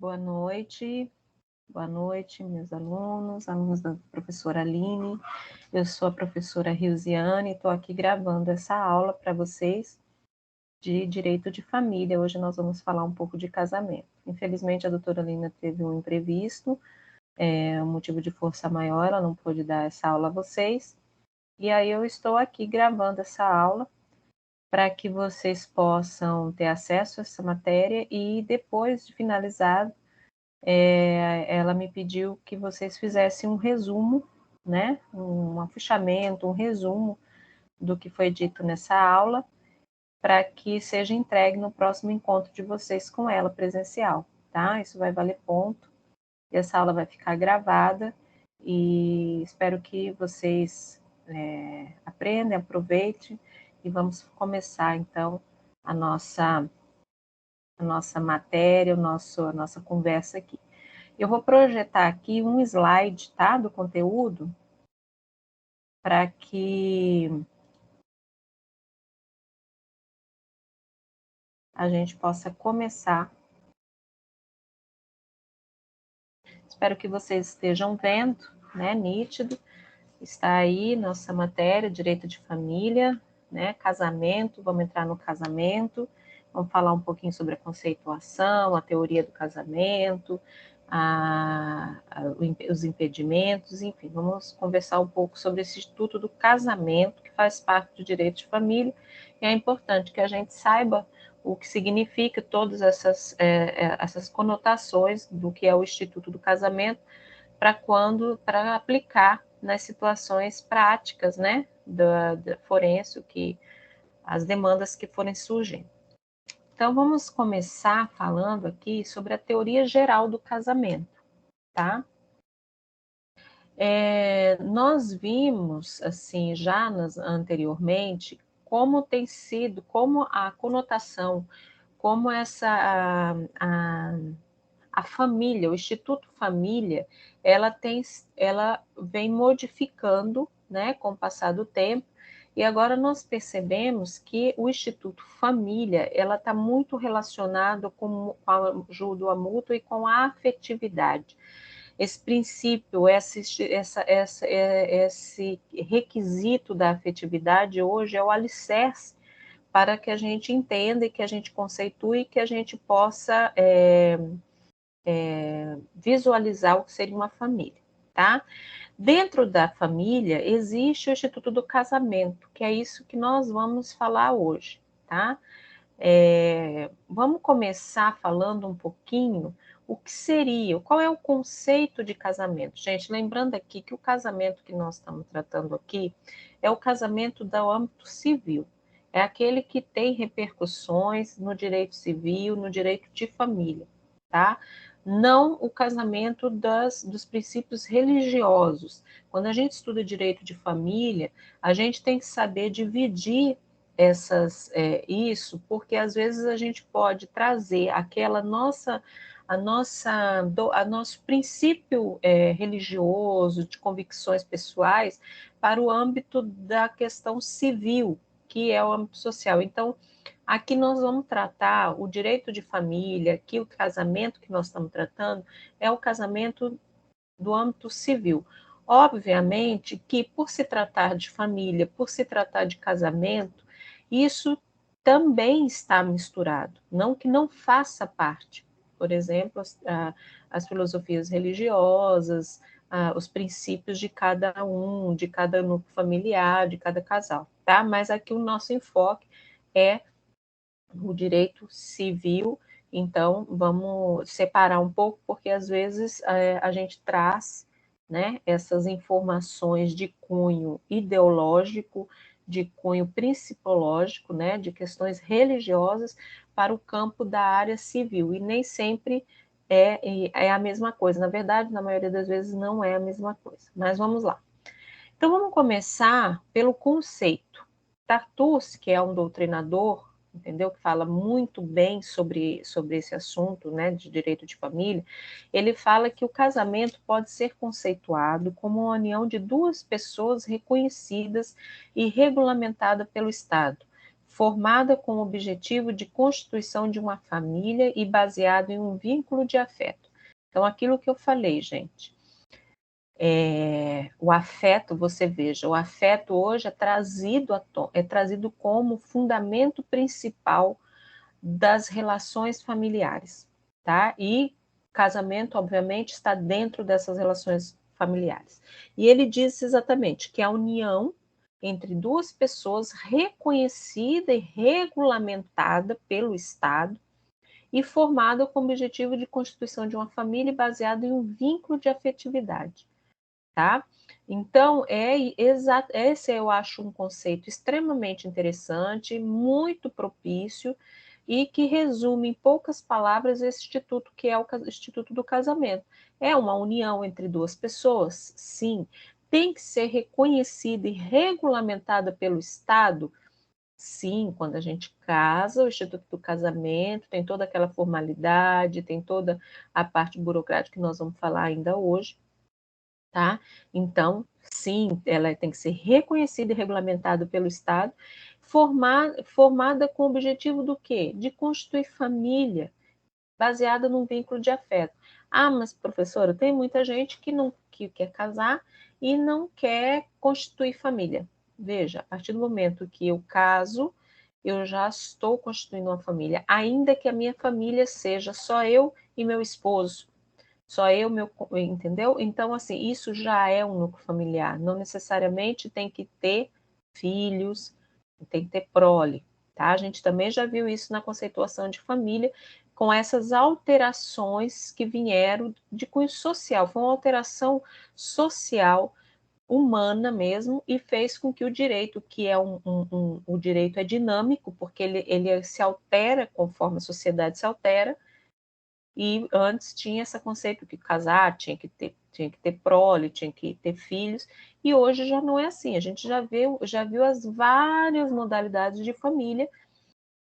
Boa noite, meus alunos da professora Aline. Eu sou a professora Rilziane e estou aqui gravando essa aula para vocês de Direito de Família. Hoje nós vamos falar um pouco de casamento. Infelizmente, a doutora Aline teve um imprevisto, um motivo de força maior, ela não pôde dar essa aula a vocês. E aí eu estou aqui gravando essa aula para que vocês possam ter acesso a essa matéria e depois de finalizar, ela me pediu que vocês fizessem um resumo, né? Um afixamento, um resumo do que foi dito nessa aula, para que seja entregue no próximo encontro de vocês com ela presencial, tá? Isso vai valer ponto, e essa aula vai ficar gravada, e espero que vocês aprendam, aproveitem, e vamos começar, então, a nossa matéria, a nossa conversa aqui. Eu vou projetar aqui um slide, tá, do conteúdo, para que a gente possa começar. Espero que vocês estejam vendo, né, nítido. Está aí nossa matéria, direito de família, né, casamento, vamos entrar no casamento, vamos falar um pouquinho sobre a conceituação, a teoria do casamento, os impedimentos, enfim, vamos conversar um pouco sobre esse Instituto do Casamento, que faz parte do direito de família, e é importante que a gente saiba o que significa todas essas conotações do que é o Instituto do Casamento, para aplicar nas situações práticas, né, da forense, as demandas que forem surgindo. Então, vamos começar falando aqui sobre a teoria geral do casamento, tá? Nós vimos, assim, anteriormente, como tem sido, como a conotação, como a família, o Instituto Família, ela vem modificando, né, com o passar do tempo, e agora nós percebemos que o Instituto Família, ela está muito relacionado com a ajuda mútua e com a afetividade. Esse princípio, esse requisito da afetividade hoje é o alicerce para que a gente entenda e que a gente conceitue e que a gente possa visualizar o que seria uma família, tá? Dentro da família existe o Instituto do Casamento, que é isso que nós vamos falar hoje, tá? Vamos começar falando um pouquinho o que seria, qual é o conceito de casamento. Gente, lembrando aqui que o casamento que nós estamos tratando aqui é o casamento do âmbito civil. É aquele que tem repercussões no direito civil, no direito de família, tá? Não o casamento dos princípios religiosos. Quando a gente estuda direito de família, a gente tem que saber dividir isso, porque às vezes a gente pode trazer nosso princípio religioso, de convicções pessoais, para o âmbito da questão civil, que é o âmbito social. Então, aqui nós vamos tratar o direito de família, que o casamento que nós estamos tratando é o casamento do âmbito civil. Obviamente que, por se tratar de família, por se tratar de casamento, isso também está misturado, não que não faça parte. Por exemplo, as filosofias religiosas, os princípios de cada núcleo familiar, de cada casal, tá? Mas aqui o nosso enfoque é o direito civil, então vamos separar um pouco, porque às vezes a gente traz, né, essas informações de cunho ideológico, de cunho principológico, né, de questões religiosas para o campo da área civil, e nem sempre é a mesma coisa. Na verdade, na maioria das vezes não é a mesma coisa, mas vamos lá. Então vamos começar pelo conceito. Tartus, que é um doutrinador, entendeu, que fala muito bem sobre esse assunto, né, de direito de família, ele fala que o casamento pode ser conceituado como uma união de duas pessoas reconhecidas e regulamentada pelo Estado, formada com o objetivo de constituição de uma família e baseado em um vínculo de afeto. Então, aquilo que eu falei, gente, o afeto, você veja, o afeto hoje é trazido como fundamento principal das relações familiares, tá? E casamento, obviamente, está dentro dessas relações familiares. E ele diz exatamente que a união entre duas pessoas reconhecida e regulamentada pelo Estado e formada com o objetivo de constituição de uma família baseada em um vínculo de afetividade, tá? Então, esse eu acho um conceito extremamente interessante, muito propício e que resume em poucas palavras esse instituto que é o Instituto do Casamento. É uma união entre duas pessoas? Sim. Tem que ser reconhecida e regulamentada pelo Estado? Sim, quando a gente casa, o Instituto do Casamento tem toda aquela formalidade, tem toda a parte burocrática que nós vamos falar ainda hoje, tá? Então, sim, ela tem que ser reconhecida e regulamentada pelo Estado, formada com o objetivo do quê? De constituir família, baseada num vínculo de afeto. Ah, mas professora, tem muita gente que quer casar e não quer constituir família. Veja, a partir do momento que eu caso, eu já estou constituindo uma família, ainda que a minha família seja só eu e meu esposo, só eu, entendeu? Então, assim, isso já é um núcleo familiar. Não necessariamente tem que ter filhos, tem que ter prole, tá? A gente também já viu isso na conceituação de família, com essas alterações que vieram de cunho social. Foi uma alteração social, humana mesmo, e fez com que o direito, que é o direito é dinâmico, porque ele se altera conforme a sociedade se altera, e antes tinha esse conceito que casar tinha que ter prole, tinha que ter filhos, e hoje já não é assim. A gente já viu as várias modalidades de família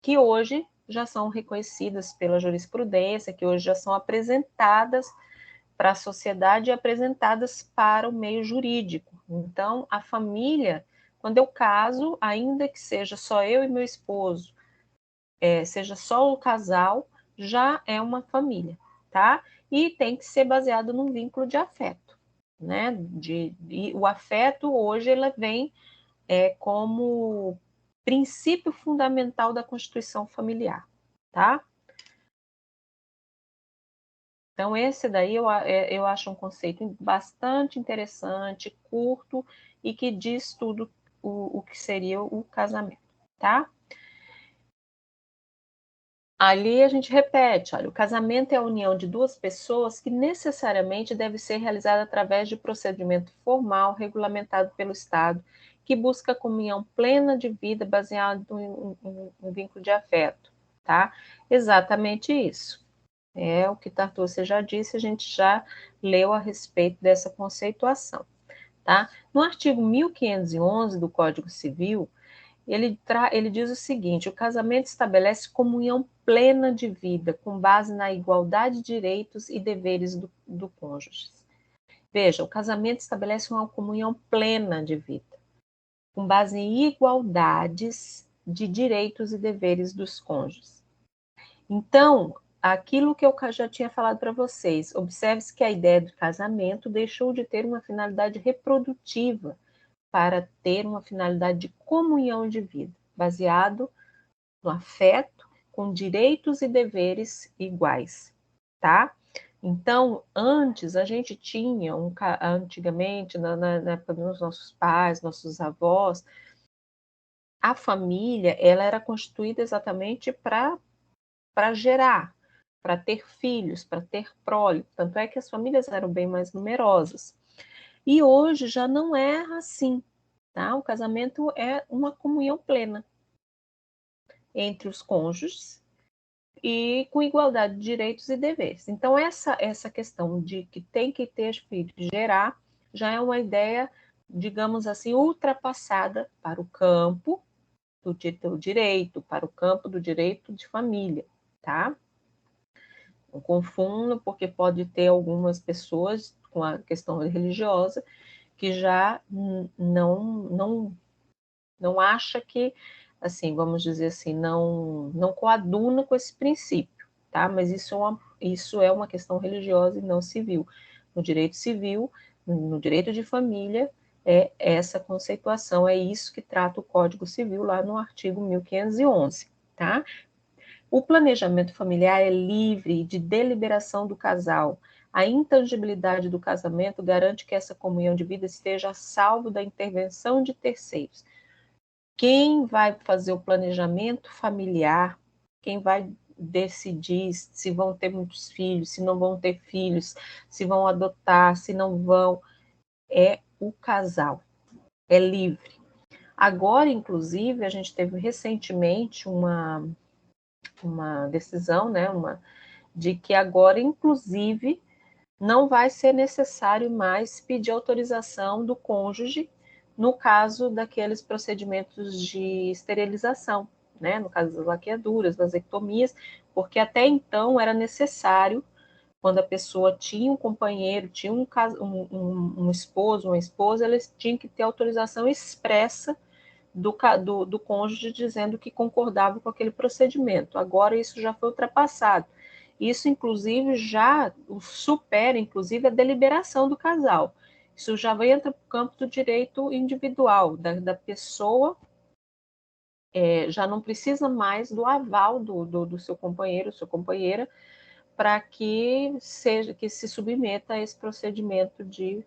que hoje já são reconhecidas pela jurisprudência, que hoje já são apresentadas para a sociedade e apresentadas para o meio jurídico. Então, a família, quando eu caso, ainda que seja só eu e meu esposo, seja só o casal, já é uma família, tá? E tem que ser baseado num vínculo de afeto, né? O afeto hoje ele vem como princípio fundamental da constituição familiar, tá? Então, esse daí eu acho um conceito bastante interessante, curto e que diz tudo o que seria o casamento, tá? Ali a gente repete, olha, o casamento é a união de duas pessoas que necessariamente deve ser realizada através de procedimento formal regulamentado pelo Estado, que busca a comunhão plena de vida baseado em um vínculo de afeto, tá? Exatamente isso. É o que Tartucci já disse, a gente já leu a respeito dessa conceituação, tá? No artigo 1511 do Código Civil, ele diz o seguinte: o casamento estabelece comunhão plena de vida, com base na igualdade de direitos e deveres do cônjuge. Veja, o casamento estabelece uma comunhão plena de vida, com base em igualdades de direitos e deveres dos cônjuges. Então, aquilo que eu já tinha falado para vocês, observe-se que a ideia do casamento deixou de ter uma finalidade reprodutiva para ter uma finalidade de comunhão de vida, baseado no afeto, com direitos e deveres iguais, tá? Então, antes a gente tinha, antigamente, na época dos nossos pais, nossos avós, a família ela era constituída exatamente para gerar, para ter filhos, para ter prole. Tanto é que as famílias eram bem mais numerosas. E hoje já não é assim, tá? O casamento é uma comunhão plena entre os cônjuges e com igualdade de direitos e deveres. Então, essa questão de que tem que ter filhos, gerar, já é uma ideia, digamos assim, ultrapassada para o campo do direito, para o campo do direito de família, tá? Não confundo, porque pode ter algumas pessoas com a questão religiosa que já não acha que assim, vamos dizer assim, não coaduna com esse princípio, tá? Mas isso é uma questão religiosa e não civil. No direito civil, no direito de família, é essa conceituação, é isso que trata o Código Civil lá no artigo 1511, tá? O planejamento familiar é livre de deliberação do casal. A intangibilidade do casamento garante que essa comunhão de vida esteja a salvo da intervenção de terceiros. Quem vai fazer o planejamento familiar, quem vai decidir se vão ter muitos filhos, se não vão ter filhos, se vão adotar, se não vão, é o casal, é livre. Agora, inclusive, a gente teve recentemente uma decisão, né, de que agora, inclusive, não vai ser necessário mais pedir autorização do cônjuge no caso daqueles procedimentos de esterilização, né? No caso das laqueaduras, vasectomias, porque até então era necessário, quando a pessoa tinha um companheiro, tinha um esposo, uma esposa, eles tinham que ter autorização expressa do cônjuge dizendo que concordava com aquele procedimento. Agora isso já foi ultrapassado. Isso, inclusive, já supera, inclusive, a deliberação do casal. Isso já vai entrar para o campo do direito individual, da pessoa, já não precisa mais do aval do seu companheiro, sua companheira, para que se submeta a esse procedimento de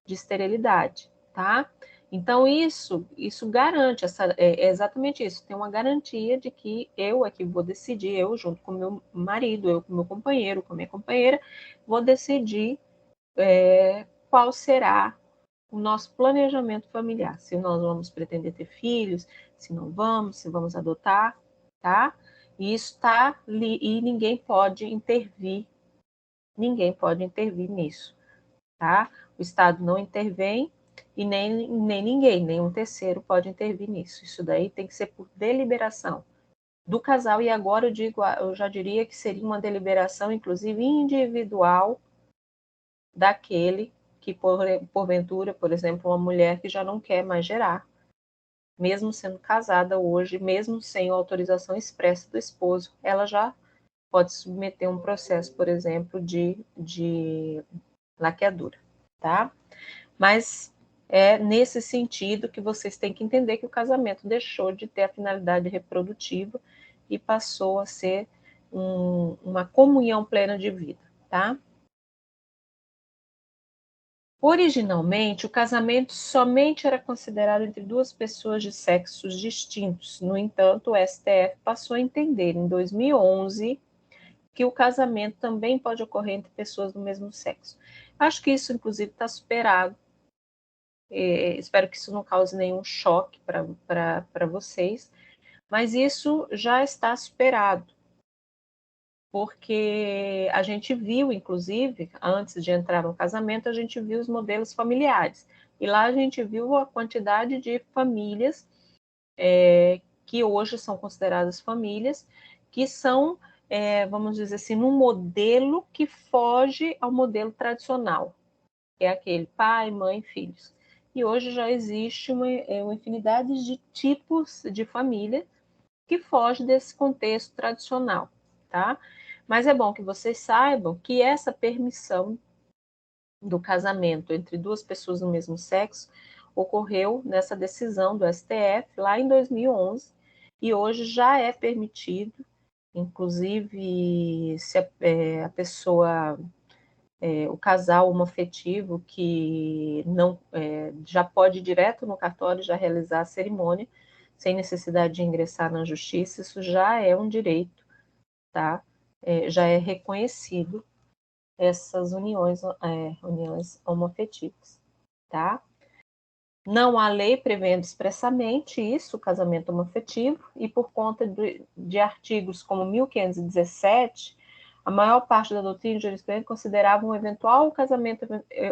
esterilidade, tá? Então, isso garante, é exatamente isso, tem uma garantia de que eu é que vou decidir, eu junto com meu marido, eu com meu companheiro, com minha companheira, vou decidir qual será o nosso planejamento familiar, se nós vamos pretender ter filhos, se não vamos, se vamos adotar, tá? E isso está ali, e ninguém pode intervir nisso, tá? O Estado não intervém e nem ninguém, nenhum terceiro pode intervir nisso. Isso daí tem que ser por deliberação do casal, e agora eu já diria que seria uma deliberação, inclusive, individual daquele que, porventura, por exemplo, uma mulher que já não quer mais gerar, mesmo sendo casada hoje, mesmo sem autorização expressa do esposo, ela já pode submeter um processo, por exemplo, de laqueadura, tá? Mas é nesse sentido que vocês têm que entender que o casamento deixou de ter a finalidade reprodutiva e passou a ser uma comunhão plena de vida, tá? Originalmente, o casamento somente era considerado entre duas pessoas de sexos distintos. No entanto, o STF passou a entender, em 2011, que o casamento também pode ocorrer entre pessoas do mesmo sexo. Acho que isso, inclusive, está superado. Espero que isso não cause nenhum choque para vocês, mas isso já está superado, porque a gente viu, inclusive, antes de entrar no casamento, a gente viu os modelos familiares, e lá a gente viu a quantidade de famílias que hoje são consideradas famílias, que são, vamos dizer assim, num modelo que foge ao modelo tradicional, que é aquele pai, mãe, filhos. E hoje já existe uma infinidade de tipos de família que foge desse contexto tradicional, tá? Mas é bom que vocês saibam que essa permissão do casamento entre duas pessoas do mesmo sexo ocorreu nessa decisão do STF lá em 2011 e hoje já é permitido, inclusive se a pessoa, o casal homoafetivo que não já pode ir direto no cartório já realizar a cerimônia sem necessidade de ingressar na justiça, isso já é um direito, tá? Já é reconhecido essas uniões homoafetivas, tá? Não há lei prevendo expressamente isso, o casamento homoafetivo, e por conta de artigos como 1517, a maior parte da doutrina de jurisprudência considerava um eventual casamento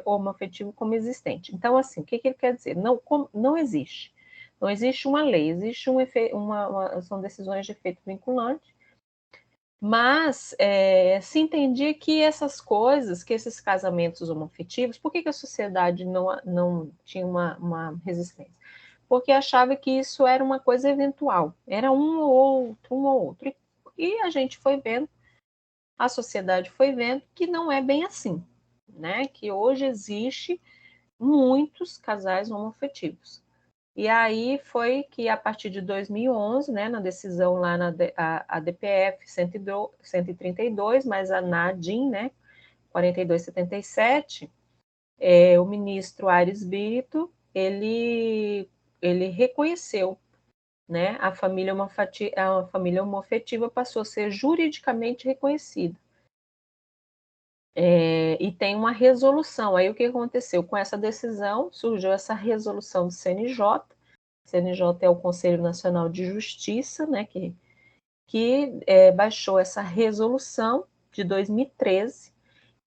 homoafetivo como existente. Então, assim, o que ele quer dizer? Não existe. Não existe uma lei, existe são decisões de efeito vinculante, mas se entendia que essas coisas, que esses casamentos homoafetivos, por que a sociedade não tinha uma resistência? porque achava que isso era uma coisa eventual, era um ou outro, um ou outro. E a gente foi vendo, a sociedade foi vendo que não é bem assim, né? Que hoje existe muitos casais homoafetivos. E aí foi que, a partir de 2011, né, na decisão lá a DPF 132, mas a NADIM, né, 4277, o ministro Aires Brito, ele reconheceu, né, a família homoafetiva passou a ser juridicamente reconhecida. E tem uma resolução. Aí o que aconteceu? Com essa decisão, surgiu essa resolução do CNJ. O CNJ é o Conselho Nacional de Justiça, né, que baixou essa resolução de 2013,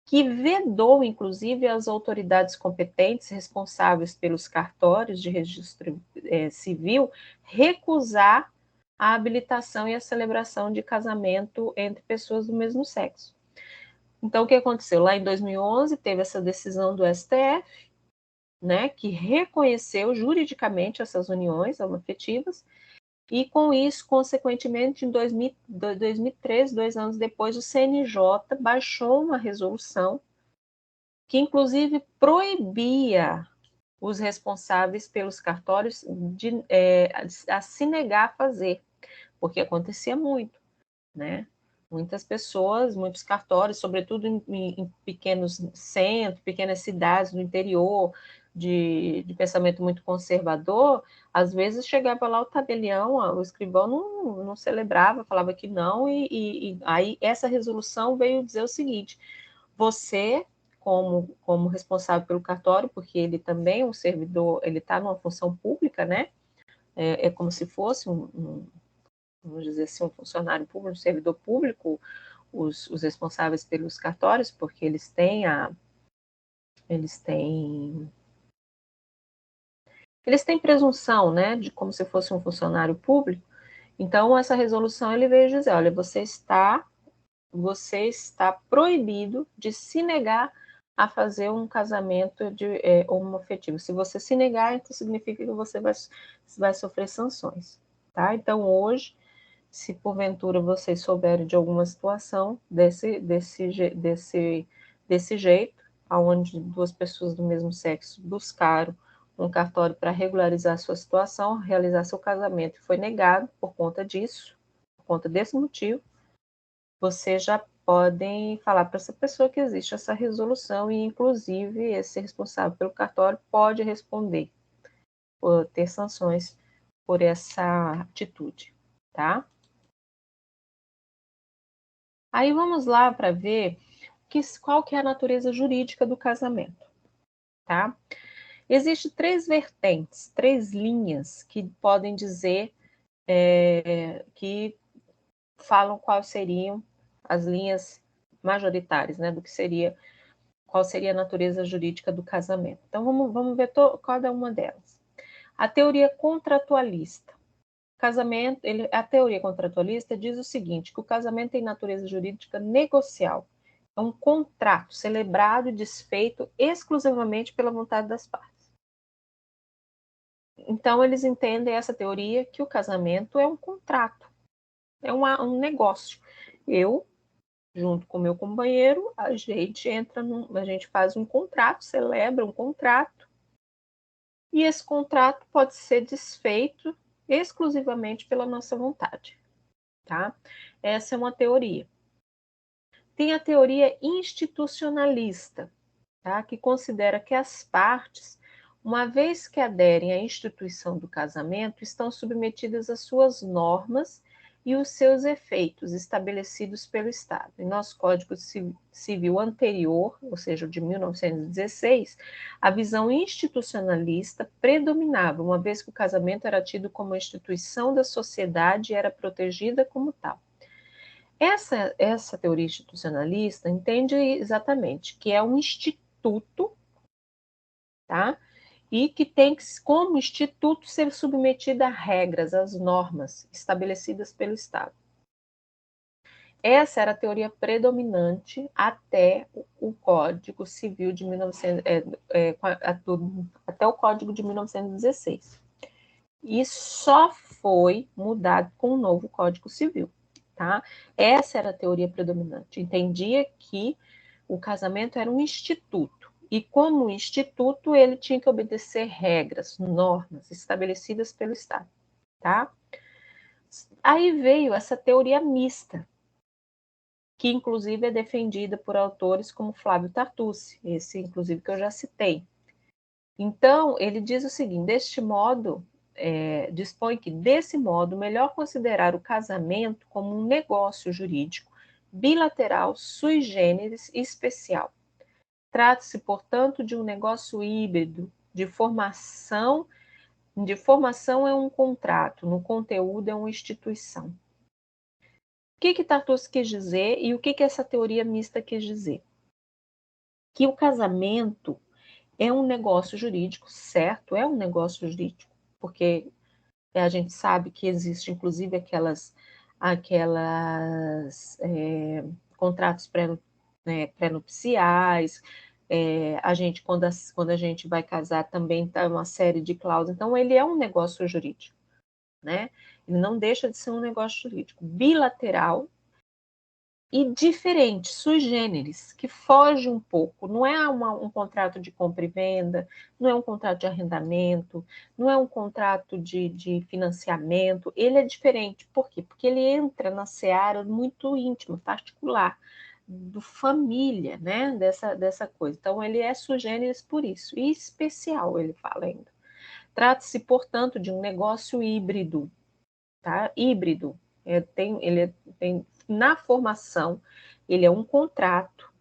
que vedou, inclusive, as autoridades competentes responsáveis pelos cartórios de registro civil recusar a habilitação e a celebração de casamento entre pessoas do mesmo sexo. Então, o que aconteceu? Lá em 2011, teve essa decisão do STF, né, que reconheceu juridicamente essas uniões homoafetivas, e com isso, consequentemente, em 2013, 2 anos depois, o CNJ baixou uma resolução que, inclusive, proibia os responsáveis pelos cartórios a se negar a fazer, porque acontecia muito, né? Muitas pessoas, muitos cartórios, sobretudo em pequenos centros, pequenas cidades do interior, de pensamento muito conservador, às vezes chegava lá o tabelião, o escrivão não celebrava, falava que não, e aí essa resolução veio dizer o seguinte: você, como responsável pelo cartório, porque ele também é um servidor, ele está numa função pública, né? É como se fosse vamos dizer assim, um funcionário público, um servidor público, os responsáveis pelos cartórios, porque eles têm presunção, né, de como se fosse um funcionário público. Então, essa resolução ele veio dizer: olha, você está proibido de se negar a fazer um casamento homoafetivo. Se você se negar, então significa que você vai sofrer sanções, tá? Então, hoje, se porventura vocês souberem de alguma situação desse jeito, onde duas pessoas do mesmo sexo buscaram um cartório para regularizar a sua situação, realizar seu casamento e foi negado por conta disso, por conta desse motivo, vocês já podem falar para essa pessoa que existe essa resolução, e inclusive esse responsável pelo cartório pode responder por ter sanções por essa atitude, tá? Aí vamos lá para ver qual que é a natureza jurídica do casamento, tá? Existem 3 vertentes, 3 linhas que podem dizer, que falam quais seriam as linhas majoritárias, né, qual seria a natureza jurídica do casamento. Então, vamos ver cada uma delas. A teoria contratualista. A teoria contratualista diz o seguinte, que o casamento tem natureza jurídica negocial. É um contrato celebrado e desfeito exclusivamente pela vontade das partes. Então, eles entendem essa teoria que o casamento é um contrato, é um negócio. Eu, junto com meu companheiro, a gente faz um contrato, celebra um contrato, e esse contrato pode ser desfeito exclusivamente pela nossa vontade, tá? Essa é uma teoria. Tem a teoria institucionalista, tá? Que considera que as partes, uma vez que aderem à instituição do casamento, estão submetidas às suas normas e os seus efeitos estabelecidos pelo Estado. Em nosso Código Civil anterior, ou seja, o de 1916, a visão institucionalista predominava, uma vez que o casamento era tido como instituição da sociedade e era protegida como tal. Essa teoria institucionalista entende exatamente que é um instituto, tá? E que tem que, como instituto, ser submetido a regras, às normas estabelecidas pelo Estado. Essa era a teoria predominante até o Código Civil de 1900, até o Código de 1916. e só foi mudado com o novo Código Civil, tá? Essa era a teoria predominante. Entendia que o casamento era um instituto, e como instituto ele tinha que obedecer regras, normas estabelecidas pelo Estado, tá? Aí veio essa teoria mista, que inclusive é defendida por autores como Flávio Tartucci, esse inclusive que eu já citei. Então, ele diz o seguinte: deste modo, dispõe que, desse modo, melhor considerar o casamento como um negócio jurídico bilateral, sui generis e especial. Trata-se, portanto, de um negócio híbrido, de formação é um contrato, no conteúdo é uma instituição. O que Tartucci quis dizer e o que essa teoria mista quis dizer? Que o casamento é um negócio jurídico, certo? É um negócio jurídico, porque a gente sabe que existe, inclusive, aquelas contratos pré-nupciais. A gente, quando a gente vai casar, também tem uma série de cláusulas. Então, ele é um negócio jurídico, né? Ele não deixa de ser um negócio jurídico bilateral e diferente, sui generis, que foge um pouco. Não é um contrato de compra e venda, não é um contrato de arrendamento, não é um contrato de financiamento. Ele é diferente. Por quê? Porque ele entra na seara muito íntima, particular, do família, né? Dessa coisa. Então, ele é sui generis por isso. E especial, ele fala ainda. Trata-se, portanto, de um negócio híbrido, tá? Híbrido. Tem na formação, ele é um contrato,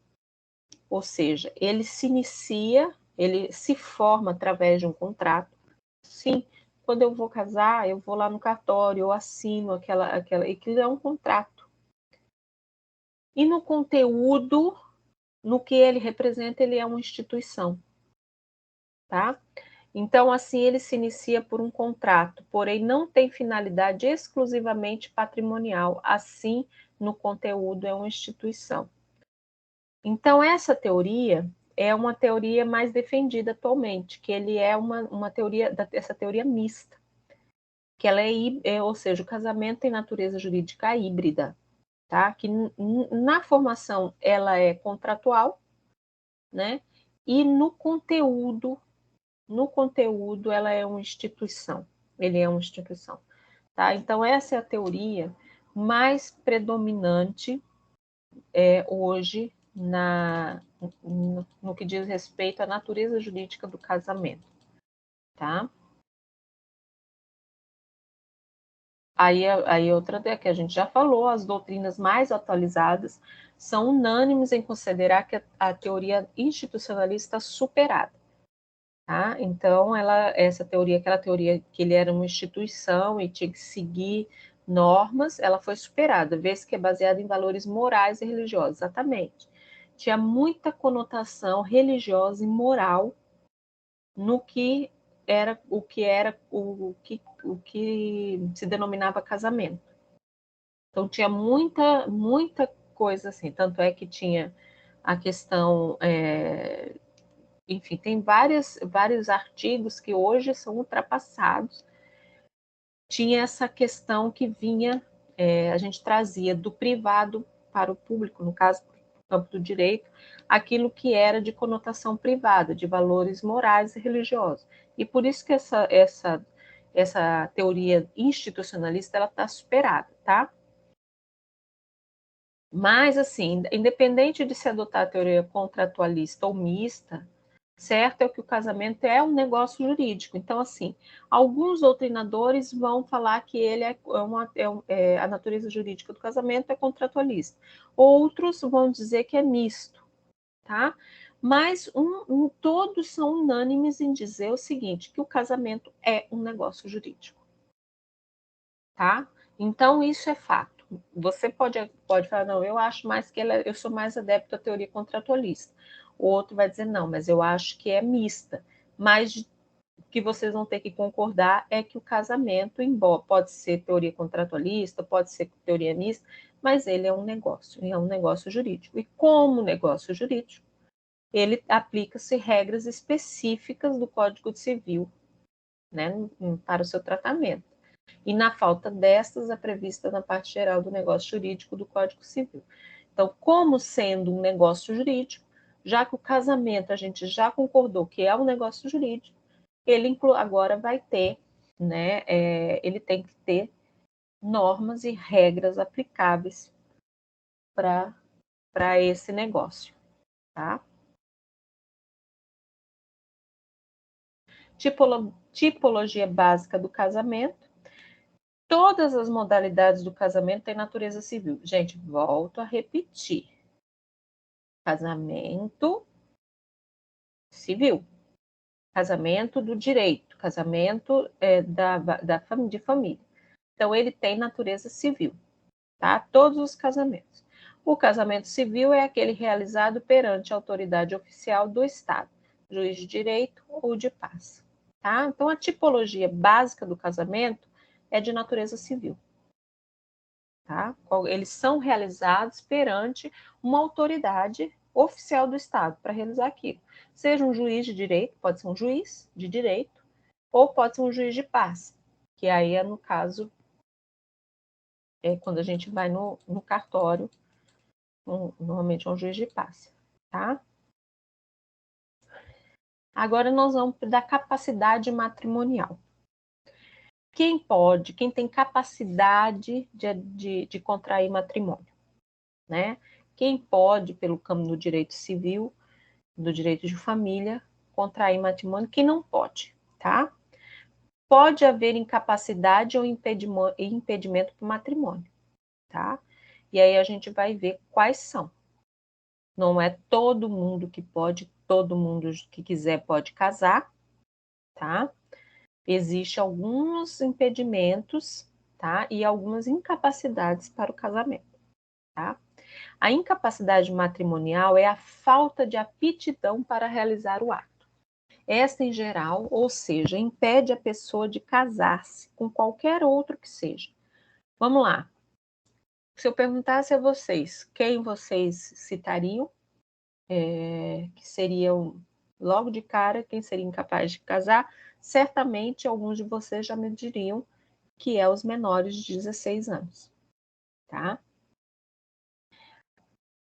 ou seja, ele se inicia, ele se forma através de um contrato. Sim, quando eu vou casar, eu vou lá no cartório, eu assino aquilo é um contrato. E no conteúdo, no que ele representa, ele é uma instituição, tá? Então, assim, ele se inicia por um contrato, porém não tem finalidade exclusivamente patrimonial, assim, no conteúdo é uma instituição. Então, essa teoria é uma teoria mais defendida atualmente, que ele é uma teoria, essa teoria mista, que ela ou seja, o casamento tem natureza jurídica híbrida, tá? Que na formação ela é contratual, né? E no conteúdo ela é uma instituição. Ele é uma instituição, tá? Então essa é a teoria mais predominante hoje no que diz respeito à natureza jurídica do casamento, tá? Aí outra que a gente já falou, as doutrinas mais atualizadas são unânimes em considerar que a teoria institucionalista está superada, tá? Então, essa teoria, aquela teoria que ele era uma instituição e tinha que seguir normas, ela foi superada, vez que é baseada em valores morais e religiosos, exatamente. Tinha muita conotação religiosa e moral no que o que se denominava casamento. Então tinha muita coisa assim, tanto é que tinha a questão, enfim, tem vários artigos que hoje são ultrapassados. Tinha essa questão que vinha, a gente trazia do privado para o público, no caso, no campo do direito, aquilo que era de conotação privada, de valores morais e religiosos. E por isso que essa teoria institucionalista ela está superada, tá? Mas, assim, independente de se adotar a teoria contratualista ou mista, certo é que o casamento é um negócio jurídico. Então, assim, alguns doutrinadores vão falar que ele a natureza jurídica do casamento é contratualista. Outros vão dizer que é misto, tá? Mas todos são unânimes em dizer o seguinte, que o casamento é um negócio jurídico, tá? Então, isso é fato. Você pode falar, não, eu acho mais que eu sou mais adepto à teoria contratualista. O outro vai dizer, não, mas eu acho que é mista. Mas o que vocês vão ter que concordar é que o casamento, embora pode ser teoria contratualista, pode ser teoria mista, mas ele é um negócio jurídico. E como negócio jurídico, ele aplica-se regras específicas do Código Civil né, para o seu tratamento. E na falta destas, é prevista na parte geral do negócio jurídico do Código Civil. Então, como sendo um negócio jurídico, já que o casamento a gente já concordou que é um negócio jurídico, ele agora vai ter, né, ele tem que ter normas e regras aplicáveis para esse negócio, tá? Tipologia básica do casamento. Todas as modalidades do casamento têm natureza civil. Gente, volto a repetir. Casamento civil. Casamento do direito. Casamento de família. Então, ele tem natureza civil, tá? Todos os casamentos. O casamento civil é aquele realizado perante a autoridade oficial do Estado, juiz de direito ou de paz, tá? Então, a tipologia básica do casamento é de natureza civil, tá? Eles são realizados perante uma autoridade oficial do Estado para realizar aquilo. Seja um juiz de direito, pode ser um juiz de direito, ou pode ser um juiz de paz, que aí é no caso, quando a gente vai no cartório, normalmente é um juiz de paz, tá? Agora nós vamos da capacidade matrimonial. Quem tem capacidade de contrair matrimônio, né? Quem pode, pelo caminho do direito civil, do direito de família, contrair matrimônio, quem não pode, tá? Pode haver incapacidade ou impedimento para o matrimônio, tá? E aí a gente vai ver quais são. Não é todo mundo que pode, todo mundo que quiser pode casar, tá? Existem alguns impedimentos, tá? E algumas incapacidades para o casamento, tá? A incapacidade matrimonial é a falta de aptidão para realizar o ato. Esta, em geral, ou seja, impede a pessoa de casar-se com qualquer outro que seja. Vamos lá. Se eu perguntasse a vocês quem vocês citariam, que seriam, logo de cara, quem seria incapaz de casar, certamente alguns de vocês já me diriam que é os menores de 16 anos, tá?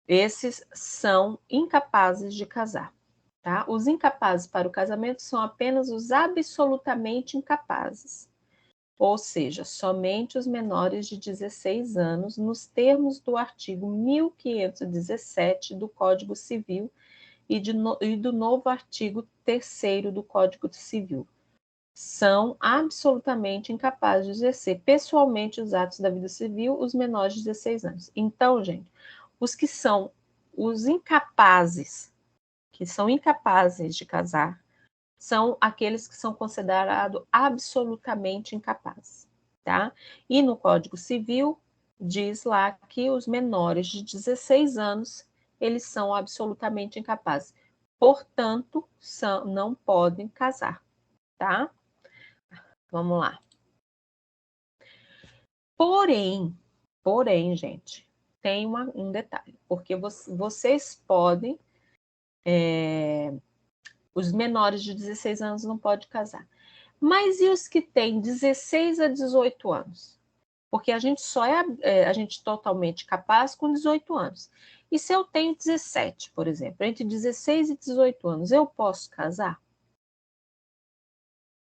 Esses são incapazes de casar, tá? Os incapazes para o casamento são apenas os absolutamente incapazes, ou seja, somente os menores de 16 anos, nos termos do artigo 1517 do Código Civil e do novo artigo 3º do Código Civil. São absolutamente incapazes de exercer pessoalmente os atos da vida civil os menores de 16 anos. Então, gente, os que são os incapazes, que são incapazes de casar, são aqueles que são considerados absolutamente incapazes, tá? E no Código Civil diz lá que os menores de 16 anos, eles são absolutamente incapazes. Portanto, não podem casar, tá? Vamos lá. Porém, gente, tem um detalhe, porque vocês podem, os menores de 16 anos não podem casar. Mas e os que têm 16 a 18 anos? Porque a gente só a gente totalmente capaz com 18 anos. E se eu tenho 17, por exemplo, entre 16 e 18 anos, eu posso casar?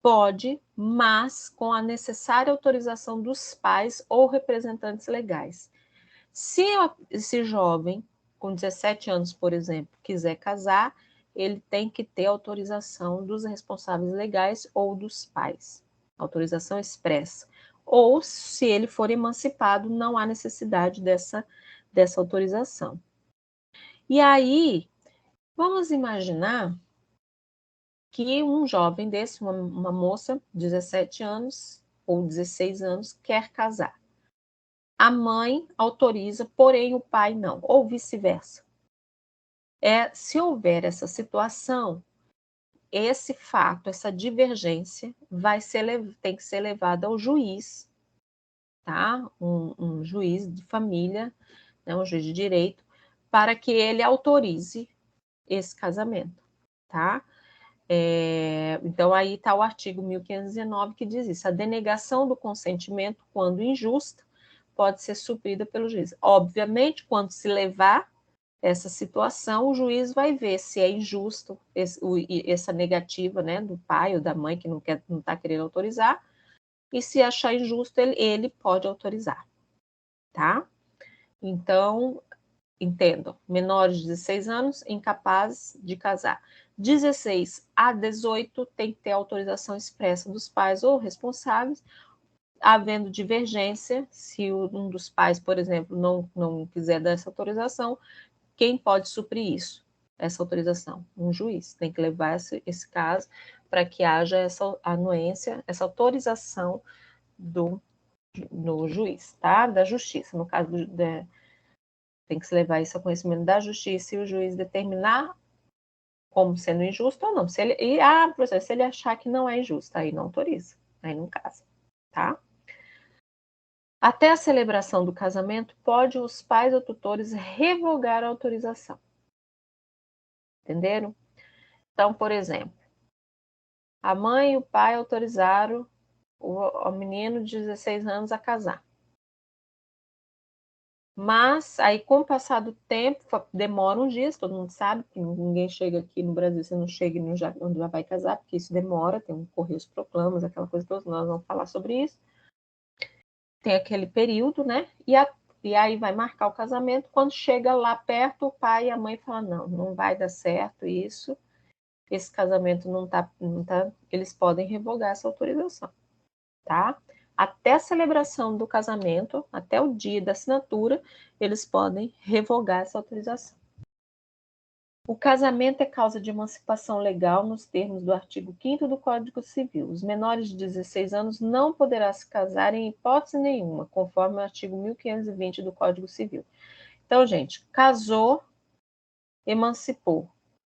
Pode, mas com a necessária autorização dos pais ou representantes legais. Se esse jovem, com 17 anos, por exemplo, quiser casar, ele tem que ter autorização dos responsáveis legais ou dos pais, autorização expressa. Ou, se ele for emancipado, não há necessidade dessa autorização. E aí, vamos imaginar que um jovem desse, uma moça, 17 anos ou 16 anos, quer casar. A mãe autoriza, porém o pai não, ou vice-versa. Se houver essa situação, esse fato, essa divergência, tem que ser levada ao juiz, tá? Um juiz de família, né? Um juiz de direito, para que ele autorize esse casamento, tá? Então, aí está o artigo 1519 que diz isso. A denegação do consentimento, quando injusta, pode ser suprida pelo juiz. Obviamente, quando se levar essa situação, o juiz vai ver se é injusto essa negativa, né, do pai ou da mãe que não está querendo autorizar, e se achar injusto, ele pode autorizar, tá? Então, entendam, menores de 16 anos, incapazes de casar. 16 a 18 tem que ter autorização expressa dos pais ou responsáveis, havendo divergência, se um dos pais, por exemplo, não quiser dar essa autorização, quem pode suprir isso? Essa autorização? Um juiz. Tem que levar esse caso para que haja essa anuência, essa autorização no juiz, tá? Da justiça. No caso, tem que se levar isso ao conhecimento da justiça e o juiz determinar como sendo injusto ou não. Professor, se ele achar que não é injusto, aí não autoriza, aí não casa, tá? Até a celebração do casamento, pode os pais ou tutores revogar a autorização. Entenderam? Então, por exemplo, a mãe e o pai autorizaram o menino de 16 anos a casar. Mas, aí, com o passar do tempo, demora uns dias, todo mundo sabe que ninguém chega aqui no Brasil, você não chega onde já vai casar, porque isso demora, tem um correio os proclamas, aquela coisa toda, nós vamos falar sobre isso. Tem aquele período, né? E aí vai marcar o casamento, quando chega lá perto, o pai e a mãe falam, não vai dar certo isso, esse casamento não tá, eles podem revogar essa autorização, tá? Até a celebração do casamento, até o dia da assinatura, eles podem revogar essa autorização. O casamento é causa de emancipação legal nos termos do artigo 5º do Código Civil. Os menores de 16 anos não poderão se casar em hipótese nenhuma, conforme o artigo 1520 do Código Civil. Então, gente, casou, emancipou.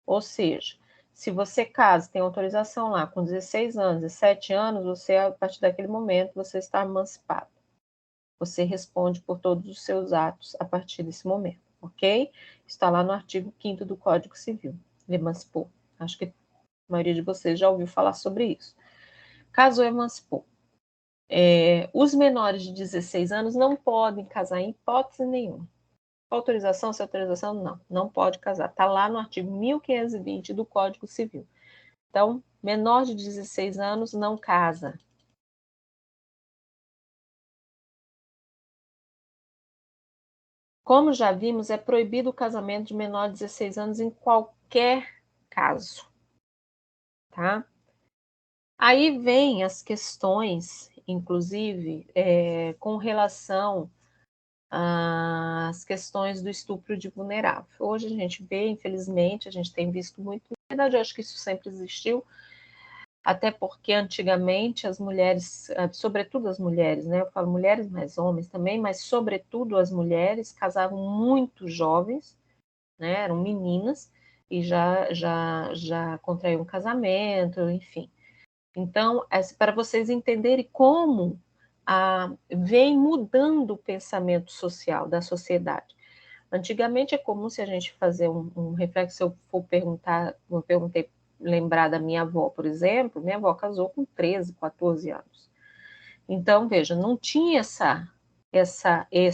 Ou seja, se você casa, tem autorização lá com 16 anos, 17 anos, você, a partir daquele momento, você está emancipado. Você responde por todos os seus atos a partir desse momento, ok? Está lá no artigo 5º do Código Civil. Emancipou. Acho que a maioria de vocês já ouviu falar sobre isso. Casou, emancipou. Os menores de 16 anos não podem casar em hipótese nenhuma. Autorização, sem autorização, não pode casar. Está lá no artigo 1520 do Código Civil. Então, menor de 16 anos não casa. Como já vimos, é proibido o casamento de menor de 16 anos em qualquer caso, tá? Aí vem as questões, inclusive, com relação às questões do estupro de vulnerável. Hoje a gente vê, infelizmente, a gente tem visto muito, na verdade eu acho que isso sempre existiu, até porque antigamente as mulheres, sobretudo as mulheres, né? Eu falo mulheres, mas homens também, mas sobretudo as mulheres casavam muito jovens, né? Eram meninas e já contraíam um casamento, enfim. Então, para vocês entenderem como vem mudando o pensamento social da sociedade. Antigamente é comum, se a gente fazer um reflexo, se eu for perguntar, eu perguntei, lembrar da minha avó, por exemplo, minha avó casou com 13, 14 anos. Então, veja, não tinha essa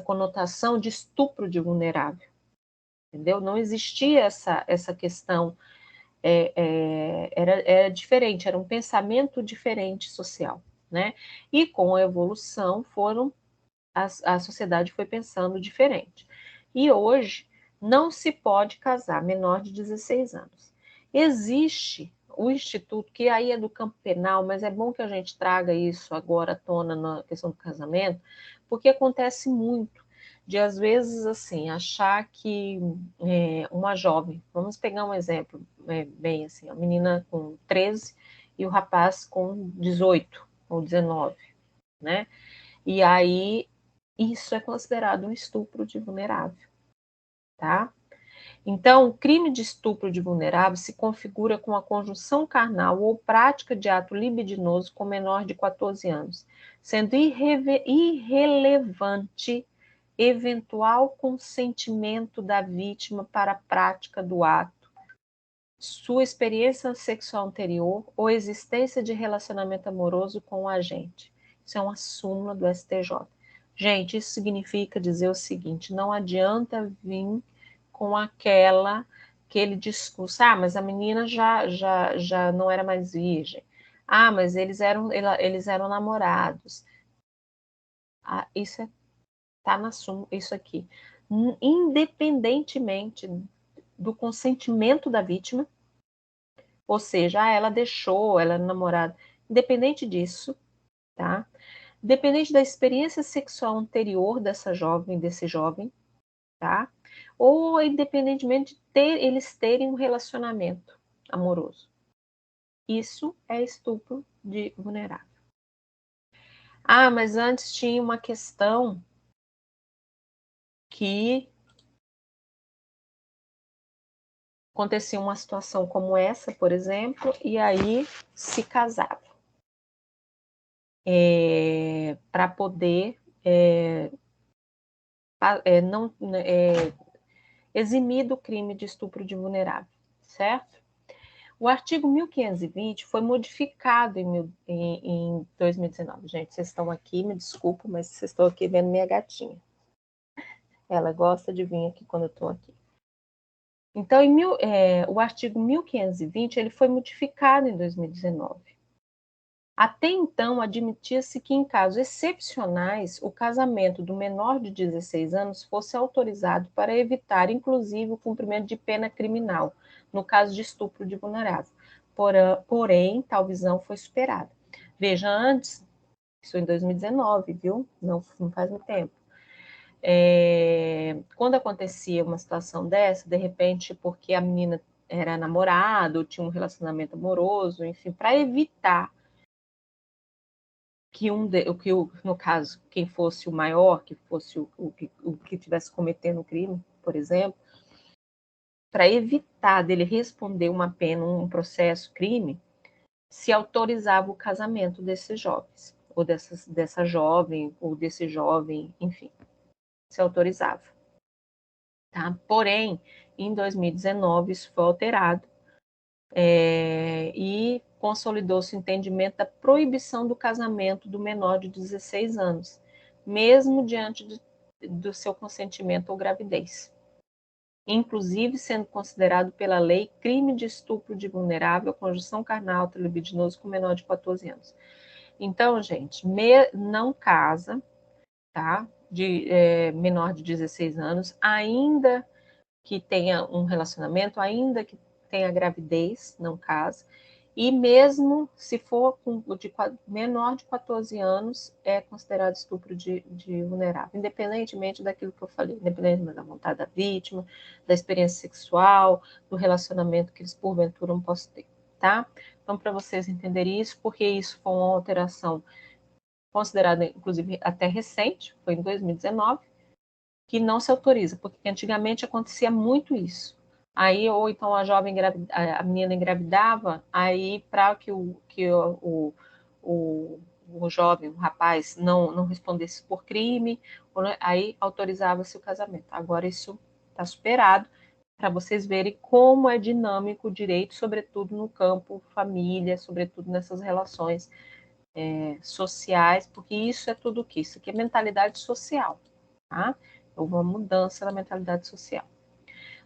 conotação de estupro de vulnerável, entendeu? Não existia essa questão, era diferente, era um pensamento diferente social, né? E com a evolução a sociedade foi pensando diferente. E hoje não se pode casar menor de 16 anos. Existe o instituto, que aí é do campo penal, mas é bom que a gente traga isso agora à tona na questão do casamento, porque acontece muito de, às vezes, assim, achar que uma jovem, vamos pegar um exemplo, bem assim, a menina com 13 e o rapaz com 18 ou 19, né? E aí isso é considerado um estupro de vulnerável, tá? Então, o crime de estupro de vulnerável se configura com a conjunção carnal ou prática de ato libidinoso com menor de 14 anos, sendo irrelevante eventual consentimento da vítima para a prática do ato sua experiência sexual anterior ou existência de relacionamento amoroso com o agente. Isso é uma súmula do STJ. Gente, isso significa dizer o seguinte: não adianta vir com aquele discurso, mas a menina já não era mais virgem. Mas eles eram namorados. Isso está na súmula, isso aqui. Independentemente do consentimento da vítima, ou seja, ela deixou, ela era namorada, independente disso, tá? Independente da experiência sexual anterior dessa jovem, desse jovem, tá? Ou independentemente de eles terem um relacionamento amoroso. Isso é estupro de vulnerável. Mas antes tinha uma questão que acontecia uma situação como essa, por exemplo, e aí se casava. Para poder não eximir do crime de estupro de vulnerável, certo? O artigo 1520 foi modificado em 2019. Gente, vocês estão aqui, me desculpa, mas vocês estão aqui vendo minha gatinha. Ela gosta de vir aqui quando eu estou aqui. Então, o artigo 1520 ele foi modificado em 2019. Até então, admitia-se que, em casos excepcionais, o casamento do menor de 16 anos fosse autorizado para evitar, inclusive, o cumprimento de pena criminal, no caso de estupro de vulnerável. Porém, tal visão foi superada. Veja, antes, isso em 2019, viu? Não faz muito tempo. Quando acontecia uma situação dessa, de repente, porque a menina era namorada, ou tinha um relacionamento amoroso, enfim, para evitar que no caso, quem fosse o maior, que fosse o que estivesse cometendo o crime, por exemplo, para evitar dele responder uma pena, um processo, crime, se autorizava o casamento desses jovens, ou dessa jovem, ou desse jovem, enfim, se autorizava. Tá? Porém, em 2019, isso foi alterado, e consolidou-se o entendimento da proibição do casamento do menor de 16 anos, mesmo diante do seu consentimento ou gravidez, inclusive sendo considerado pela lei crime de estupro de vulnerável, conjunção carnal, libidinoso com menor de 14 anos. Então, gente, não casa, tá? Menor de 16 anos, ainda que tenha um relacionamento, ainda que tenha gravidez, não casa, e mesmo se for menor de 14 anos, é considerado estupro de vulnerável, independentemente daquilo que eu falei, independentemente da vontade da vítima, da experiência sexual, do relacionamento que eles porventura não possam ter, tá? Então, para vocês entenderem isso, porque isso foi uma alteração considerada, inclusive, até recente, foi em 2019, que não se autoriza, porque antigamente acontecia muito isso. Aí, ou então a menina engravidava, aí para que o jovem, o rapaz, não respondesse por crime, aí autorizava-se o casamento. Agora isso está superado, para vocês verem como é dinâmico o direito, sobretudo no campo família, sobretudo nessas relações sociais, porque isso é tudo o que? Isso aqui é mentalidade social, tá? Houve uma mudança na mentalidade social.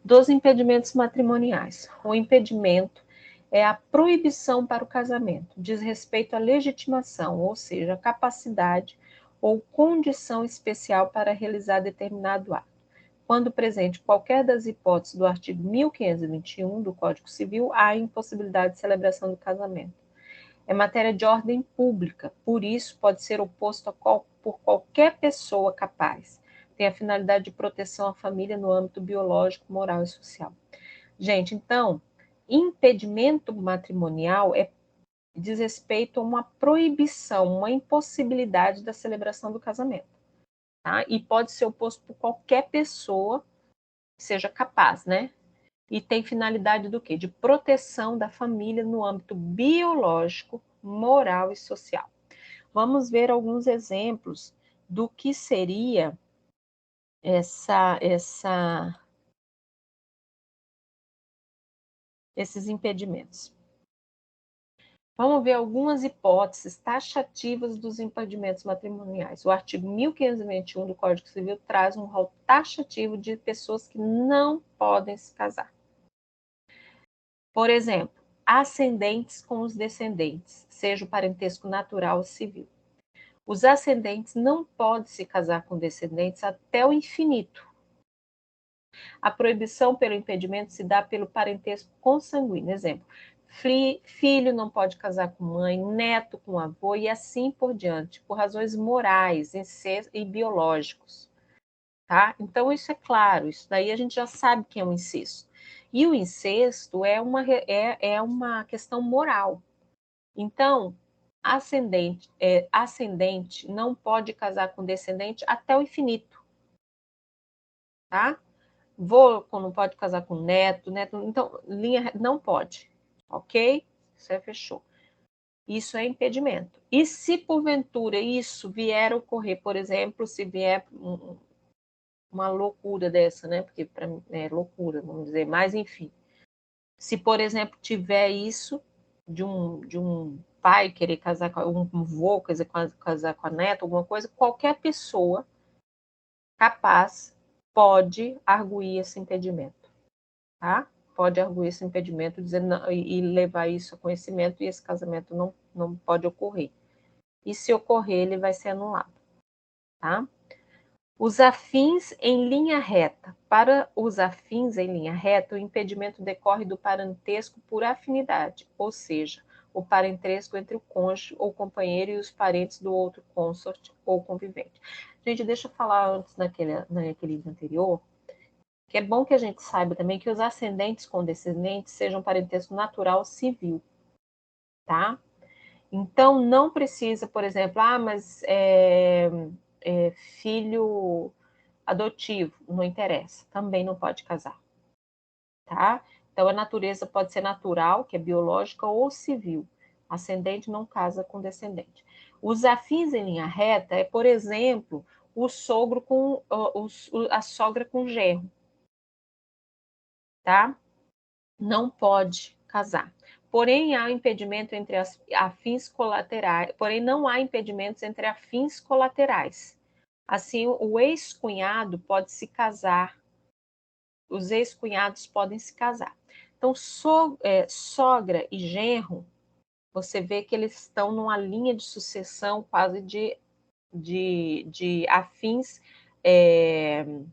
Dos impedimentos matrimoniais. O impedimento é a proibição para o casamento, diz respeito à legitimação, ou seja, a capacidade ou condição especial para realizar determinado ato. Quando presente qualquer das hipóteses do artigo 1521 do Código Civil, há impossibilidade de celebração do casamento. É matéria de ordem pública, por isso pode ser oposto por qualquer pessoa capaz. Tem a finalidade de proteção à família no âmbito biológico, moral e social. Gente, então, impedimento matrimonial diz respeito a uma proibição, uma impossibilidade da celebração do casamento. Tá? E pode ser oposto por qualquer pessoa que seja capaz, né? E tem finalidade do quê? De proteção da família no âmbito biológico, moral e social. Vamos ver alguns exemplos do que seria essa esses impedimentos. Vamos ver algumas hipóteses taxativas dos impedimentos matrimoniais. O artigo 1521 do Código Civil traz um rol taxativo de pessoas que não podem se casar. Por exemplo, ascendentes com os descendentes, seja o parentesco natural ou civil. Os ascendentes não podem se casar com descendentes até o infinito. A proibição pelo impedimento se dá pelo parentesco consanguíneo. Exemplo, filho não pode casar com mãe, neto com avô e assim por diante, por razões morais e biológicos. Tá? Então, isso é claro, isso daí a gente já sabe que é um incesto. E o incesto é uma questão moral. Então, ascendente não pode casar com descendente até o infinito. Tá? Vô não pode casar com neto, então, linha não pode, ok? Isso fechou. Isso é impedimento. E se porventura isso vier a ocorrer, por exemplo, se vier uma loucura dessa, né? Porque para mim é loucura, vamos dizer, mas enfim. Se, por exemplo, tiver isso de um pai querer casar com um vô, casar com a neta, alguma coisa, qualquer pessoa capaz pode arguir esse impedimento, tá? Pode arguir esse impedimento dizendo, não, e levar isso a conhecimento e esse casamento não pode ocorrer. E se ocorrer, ele vai ser anulado, tá? Os afins em linha reta. Para os afins em linha reta, o impedimento decorre do parentesco por afinidade, ou seja, o parentesco entre o cônjuge ou companheiro e os parentes do outro consorte ou convivente. Gente, deixa eu falar antes naquele anterior, que é bom que a gente saiba também que os ascendentes com descendentes sejam parentesco natural civil, tá? Então, não precisa, por exemplo, mas filho adotivo, não interessa, também não pode casar, tá? Então, a natureza pode ser natural, que é biológica, ou civil. Ascendente não casa com descendente. Os afins em linha reta é, por exemplo, o sogro com a sogra com genro, tá? Não pode casar. Porém, há impedimento entre as afins colaterais, porém não há impedimentos entre afins colaterais. Assim, o ex-cunhado pode se casar, os ex-cunhados podem se casar. Então, sogra e genro, você vê que eles estão numa linha de sucessão quase de afins em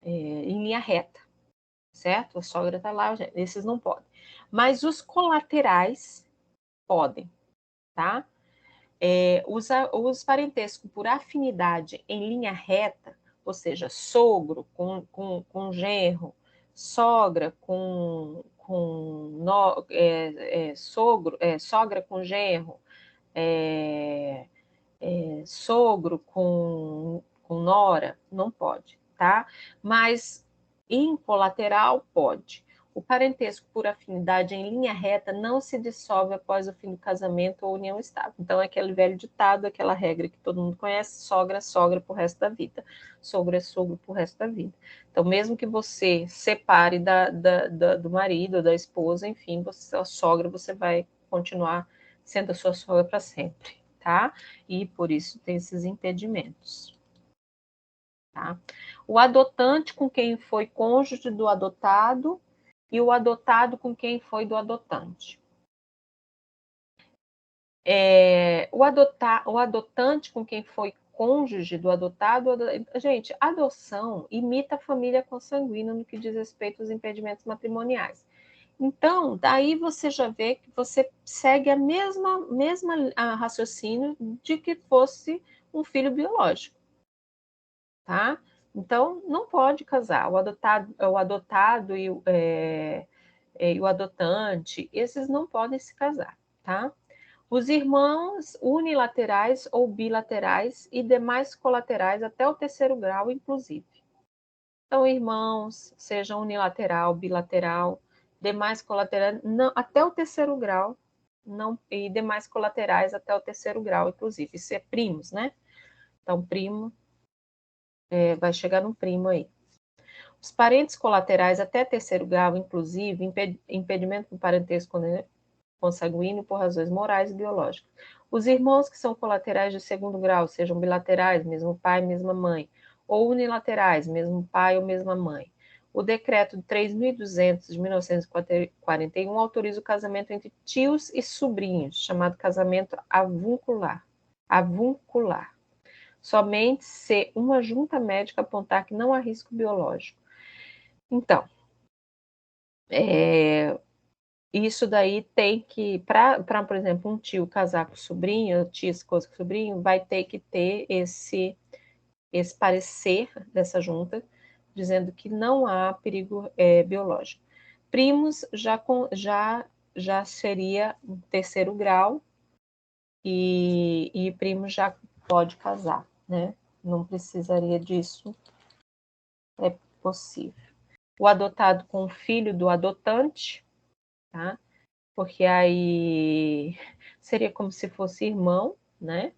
linha reta, certo? A sogra está lá, esses não podem. Mas os colaterais podem, tá? Os parentescos por afinidade em linha reta, ou seja, sogro com genro, sogra sogra com genro, sogro com nora, não pode, tá? Mas em colateral pode. O parentesco por afinidade em linha reta não se dissolve após o fim do casamento ou união estável. Então, é aquele velho ditado, aquela regra que todo mundo conhece, sogra é sogra pro resto da vida. Sogro é sogro pro resto da vida. Então, mesmo que você separe do marido, da esposa, enfim, a sogra, você vai continuar sendo a sua sogra para sempre, tá? E por isso tem esses impedimentos. Tá? O adotante com quem foi cônjuge do adotado e o adotado com quem foi do adotante. O adotante com quem foi cônjuge do adotado. Gente, adoção imita a família consanguínea no que diz respeito aos impedimentos matrimoniais. Então, daí você já vê que você segue a mesma raciocínio de que fosse um filho biológico, tá? Então, não pode casar. O adotado e o adotante, esses não podem se casar, tá? Os irmãos unilaterais ou bilaterais e demais colaterais até o terceiro grau, inclusive. Então, irmãos, seja unilateral, bilateral, demais colaterais, não, até o terceiro grau, não, e demais colaterais até o terceiro grau, inclusive. Isso é primos, né? Então, primo, vai chegar no primo aí. Os parentes colaterais até terceiro grau, inclusive, impedimento do parentesco consanguíneo por razões morais e biológicas. Os irmãos que são colaterais de segundo grau, sejam bilaterais, mesmo pai, mesma mãe, ou unilaterais, mesmo pai ou mesma mãe. O decreto 3.200 de 1941 autoriza o casamento entre tios e sobrinhos, chamado casamento avuncular. Somente se uma junta médica apontar que não há risco biológico. Então, isso daí tem que, para, por exemplo, um tio casar com sobrinho, tia se casar com sobrinho, vai ter que ter esse parecer dessa junta, dizendo que não há perigo biológico. Primos já seria terceiro grau e primo já pode casar, né? Não precisaria disso, é possível. O adotado com o filho do adotante, tá? Porque aí seria como se fosse irmão, né?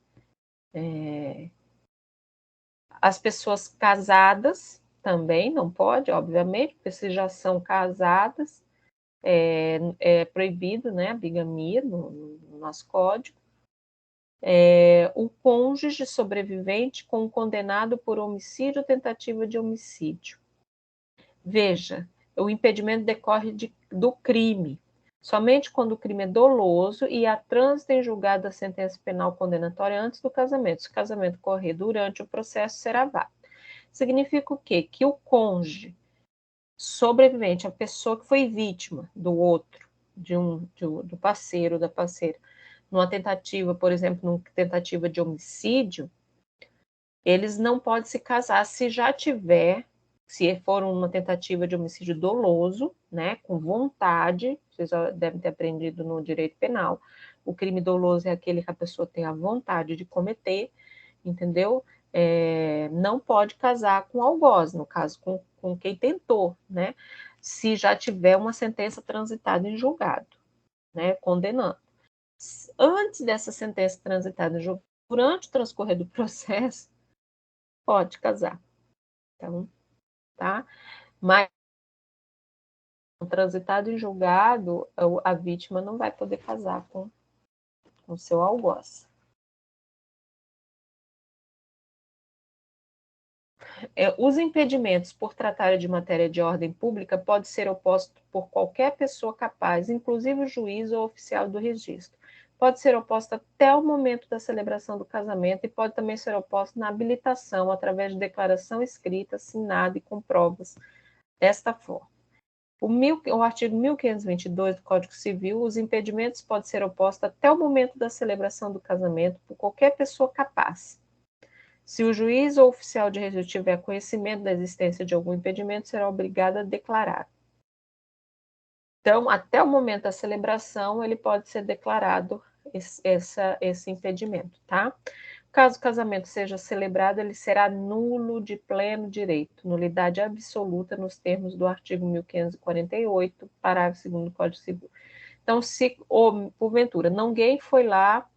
As pessoas casadas também não pode, obviamente, porque se já são casadas, é proibido, né, a bigamia no nosso código. O cônjuge sobrevivente com condenado por homicídio ou tentativa de homicídio. Veja, o impedimento decorre do crime. Somente quando o crime é doloso e há trânsito em julgado da sentença penal condenatória antes do casamento. Se o casamento correr durante o processo, será válido. Significa o quê? Que o cônjuge sobrevivente, a pessoa que foi vítima do outro, do parceiro ou da parceira, numa tentativa, por exemplo, numa tentativa de homicídio, eles não podem se casar se já tiver, se for uma tentativa de homicídio doloso, né, com vontade, vocês já devem ter aprendido no direito penal, o crime doloso é aquele que a pessoa tem a vontade de cometer, entendeu? Não pode casar com algoz, no caso, com quem tentou, né? Se já tiver uma sentença transitada em julgado, né? Condenando. Antes dessa sentença transitada em julgado, durante o transcorrer do processo, pode casar. Então, tá? Mas transitado em julgado, a vítima não vai poder casar com seu algoz. Os impedimentos por tratar de matéria de ordem pública podem ser opostos por qualquer pessoa capaz, inclusive o juiz ou oficial do registro. Pode ser oposto até o momento da celebração do casamento e pode também ser oposto na habilitação, através de declaração escrita, assinada e com provas desta forma. O artigo 1522 do Código Civil, os impedimentos podem ser opostos até o momento da celebração do casamento por qualquer pessoa capaz. Se o juiz ou oficial de registro tiver conhecimento da existência de algum impedimento, será obrigado a declarar. Então, até o momento da celebração, ele pode ser declarado esse impedimento, tá? Caso o casamento seja celebrado, ele será nulo de pleno direito, nulidade absoluta nos termos do artigo 1548, parágrafo 2º do Código Civil. Então, se porventura ninguém foi lá,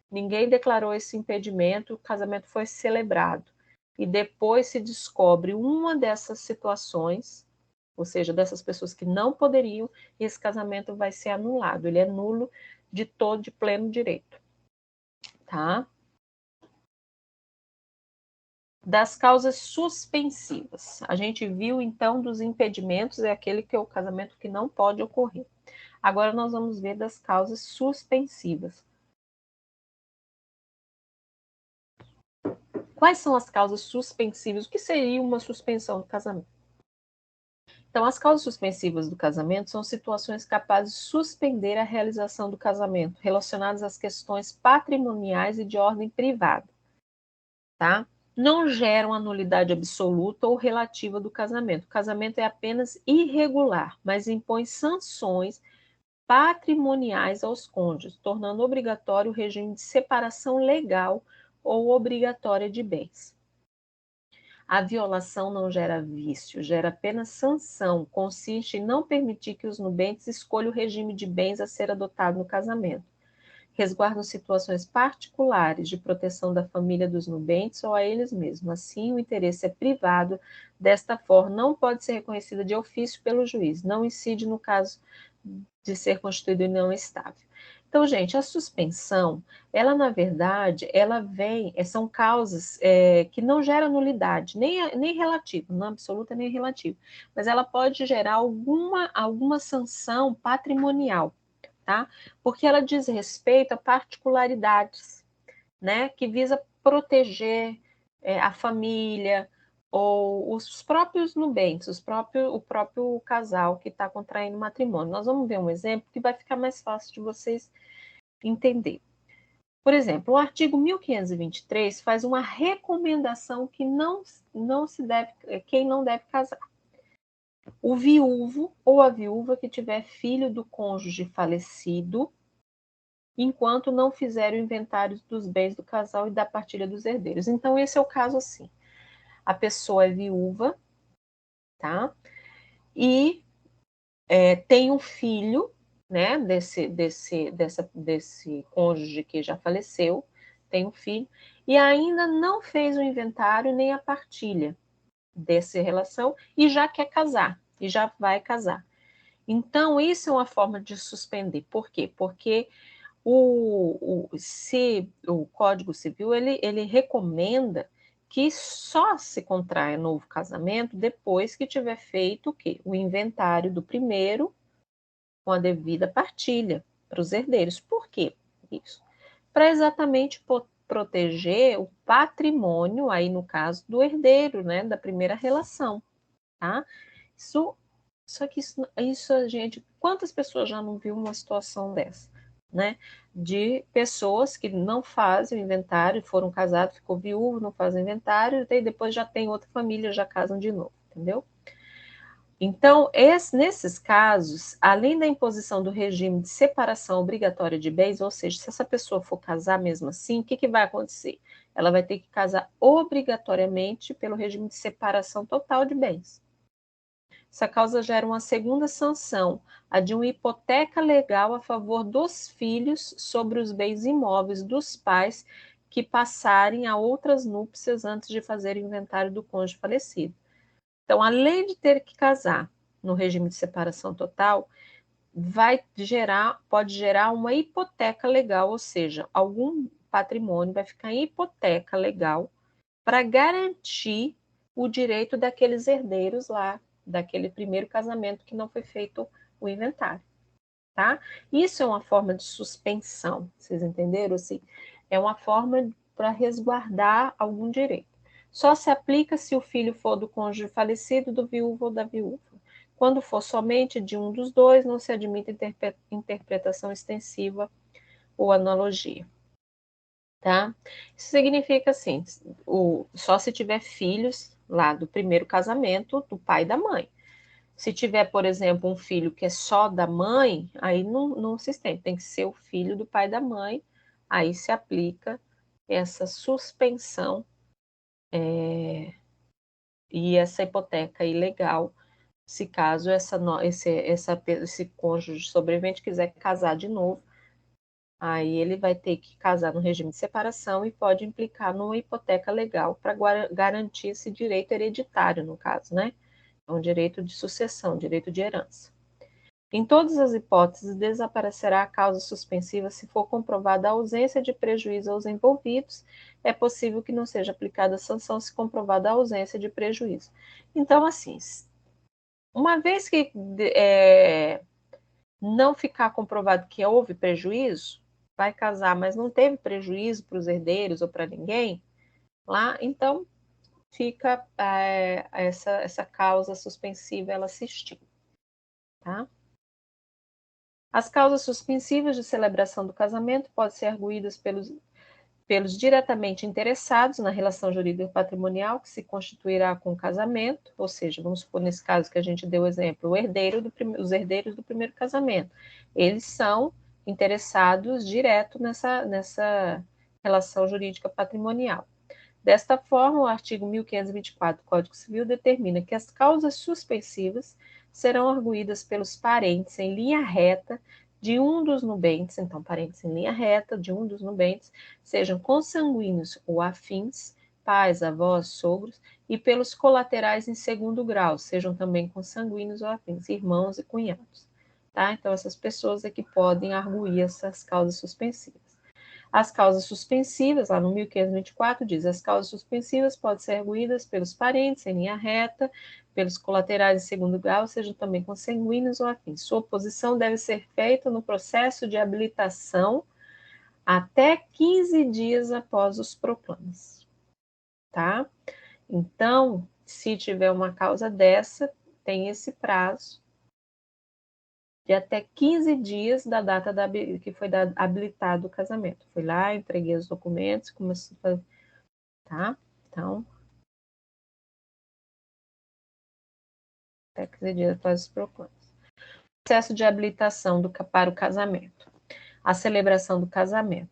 ninguém declarou esse impedimento, o casamento foi celebrado, e depois se descobre uma dessas situações, ou seja, dessas pessoas que não poderiam, esse casamento vai ser anulado, ele é nulo de pleno direito, tá? Das causas suspensivas. A gente viu, então, dos impedimentos, é aquele que é o casamento que não pode ocorrer. Agora nós vamos ver das causas suspensivas. Quais são as causas suspensivas? O que seria uma suspensão do casamento? Então, as causas suspensivas do casamento são situações capazes de suspender a realização do casamento, relacionadas às questões patrimoniais e de ordem privada, tá? Não geram a nulidade absoluta ou relativa do casamento. O casamento é apenas irregular, mas impõe sanções patrimoniais aos cônjuges, tornando obrigatório o regime de separação legal ou obrigatória de bens. A violação não gera vício, gera apenas sanção, consiste em não permitir que os nubentes escolham o regime de bens a ser adotado no casamento. resguardam situações particulares de proteção da família dos nubentes ou a eles mesmos. Assim, o interesse é privado, desta forma, não pode ser reconhecida de ofício pelo juiz, não incide no caso de ser constituído união estável. Então, gente, a suspensão, ela, na verdade, ela vem, são causas que não geram nulidade, nem relativa, não absoluta nem relativa, mas ela pode gerar alguma sanção patrimonial, tá? Porque ela diz respeito a particularidades, né, que visa proteger a família ou os próprios nubentes, o próprio casal que está contraindo matrimônio. Nós vamos ver um exemplo que vai ficar mais fácil de vocês entenderem. Por exemplo, o artigo 1523 faz uma recomendação que quem não deve casar. O viúvo ou a viúva que tiver filho do cônjuge falecido, enquanto não fizer o inventário dos bens do casal e da partilha dos herdeiros. Então, esse é o caso assim. A pessoa é viúva, tá? E tem um filho, né, desse cônjuge que já faleceu, tem um filho, e ainda não fez o inventário nem a partilha dessa relação e já quer casar, e já vai casar. Então, isso é uma forma de suspender. Por quê? Porque o Código Civil ele recomenda que só se contraia novo casamento depois que tiver feito o quê? O inventário do primeiro com a devida partilha para os herdeiros. Por quê? Isso. Para exatamente proteger o patrimônio, aí no caso do herdeiro, né, da primeira relação, tá? Só que isso, gente, quantas pessoas já não viu uma situação dessa, né? De pessoas que não fazem o inventário, foram casados, ficou viúvo, não fazem inventário, e depois já tem outra família, já casam de novo, entendeu? Então, nesses casos, além da imposição do regime de separação obrigatória de bens, ou seja, se essa pessoa for casar mesmo assim, o que vai acontecer? Ela vai ter que casar obrigatoriamente pelo regime de separação total de bens. Essa causa gera uma segunda sanção, a de uma hipoteca legal a favor dos filhos sobre os bens imóveis dos pais que passarem a outras núpcias antes de fazer o inventário do cônjuge falecido. Então, além de ter que casar no regime de separação total, pode gerar uma hipoteca legal, ou seja, algum patrimônio vai ficar em hipoteca legal para garantir o direito daqueles herdeiros lá, daquele primeiro casamento que não foi feito o inventário, tá? Isso é uma forma de suspensão, vocês entenderam? Assim, é uma forma para resguardar algum direito. Só se aplica se o filho for do cônjuge falecido, do viúvo ou da viúva. Quando for somente de um dos dois, não se admite interpretação extensiva ou analogia. Tá? Isso significa assim, só se tiver filhos lá do primeiro casamento do pai e da mãe. Se tiver, por exemplo, um filho que é só da mãe, aí não se estende, tem que ser o filho do pai e da mãe, aí se aplica essa suspensão e essa hipoteca ilegal, se caso esse cônjuge sobrevivente quiser casar de novo, aí ele vai ter que casar no regime de separação e pode implicar numa hipoteca legal para garantir esse direito hereditário, no caso, né? É um direito de sucessão, direito de herança. Em todas as hipóteses, desaparecerá a causa suspensiva se for comprovada a ausência de prejuízo aos envolvidos. É possível que não seja aplicada a sanção se comprovada a ausência de prejuízo. Então, assim, uma vez que não ficar comprovado que houve prejuízo, vai casar, mas não teve prejuízo para os herdeiros ou para ninguém, lá, então fica essa causa suspensiva, ela se extingue, tá? As causas suspensivas de celebração do casamento podem ser arguídas pelos diretamente interessados na relação jurídica patrimonial que se constituirá com o casamento, ou seja, vamos supor nesse caso que a gente deu o exemplo, os herdeiros do primeiro casamento. Eles são interessados direto nessa relação jurídica patrimonial. Desta forma, o artigo 1524 do Código Civil determina que as causas suspensivas serão arguídas pelos parentes em linha reta, de um dos nubentes, então parentes em linha reta, de um dos nubentes, sejam consanguíneos ou afins, pais, avós, sogros, e pelos colaterais em segundo grau, sejam também consanguíneos ou afins, irmãos e cunhados. Tá? Então, essas pessoas é que podem arguir essas causas suspensivas. As causas suspensivas, lá no 1524, diz: as causas suspensivas podem ser arguídas pelos parentes em linha reta, pelos colaterais em segundo grau, sejam também consanguíneos ou afins. Sua oposição deve ser feita no processo de habilitação até 15 dias após os proclamas. Tá? Então, se tiver uma causa dessa, tem esse prazo de até 15 dias da data que foi habilitado o casamento. Fui lá, entreguei os documentos, comecei a fazer, tá? Então, até 15 dias após os proclamas. Processo de habilitação para o casamento. A celebração do casamento.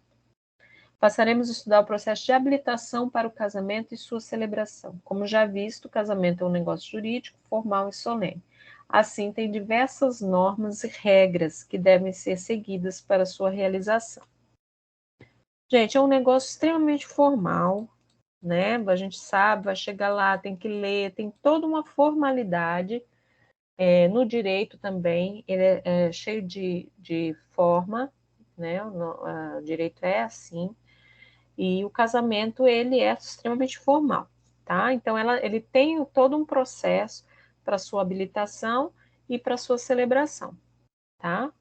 Passaremos a estudar o processo de habilitação para o casamento e sua celebração. Como já visto, o casamento é um negócio jurídico, formal e solene. Assim, tem diversas normas e regras que devem ser seguidas para sua realização. Gente, é um negócio extremamente formal, né? A gente sabe, vai chegar lá, tem que ler, tem toda uma formalidade. No direito também, ele é cheio de forma, né? O direito é assim. E o casamento, ele é extremamente formal, tá? Então, ele tem todo um processo para sua habilitação e para sua celebração, tá?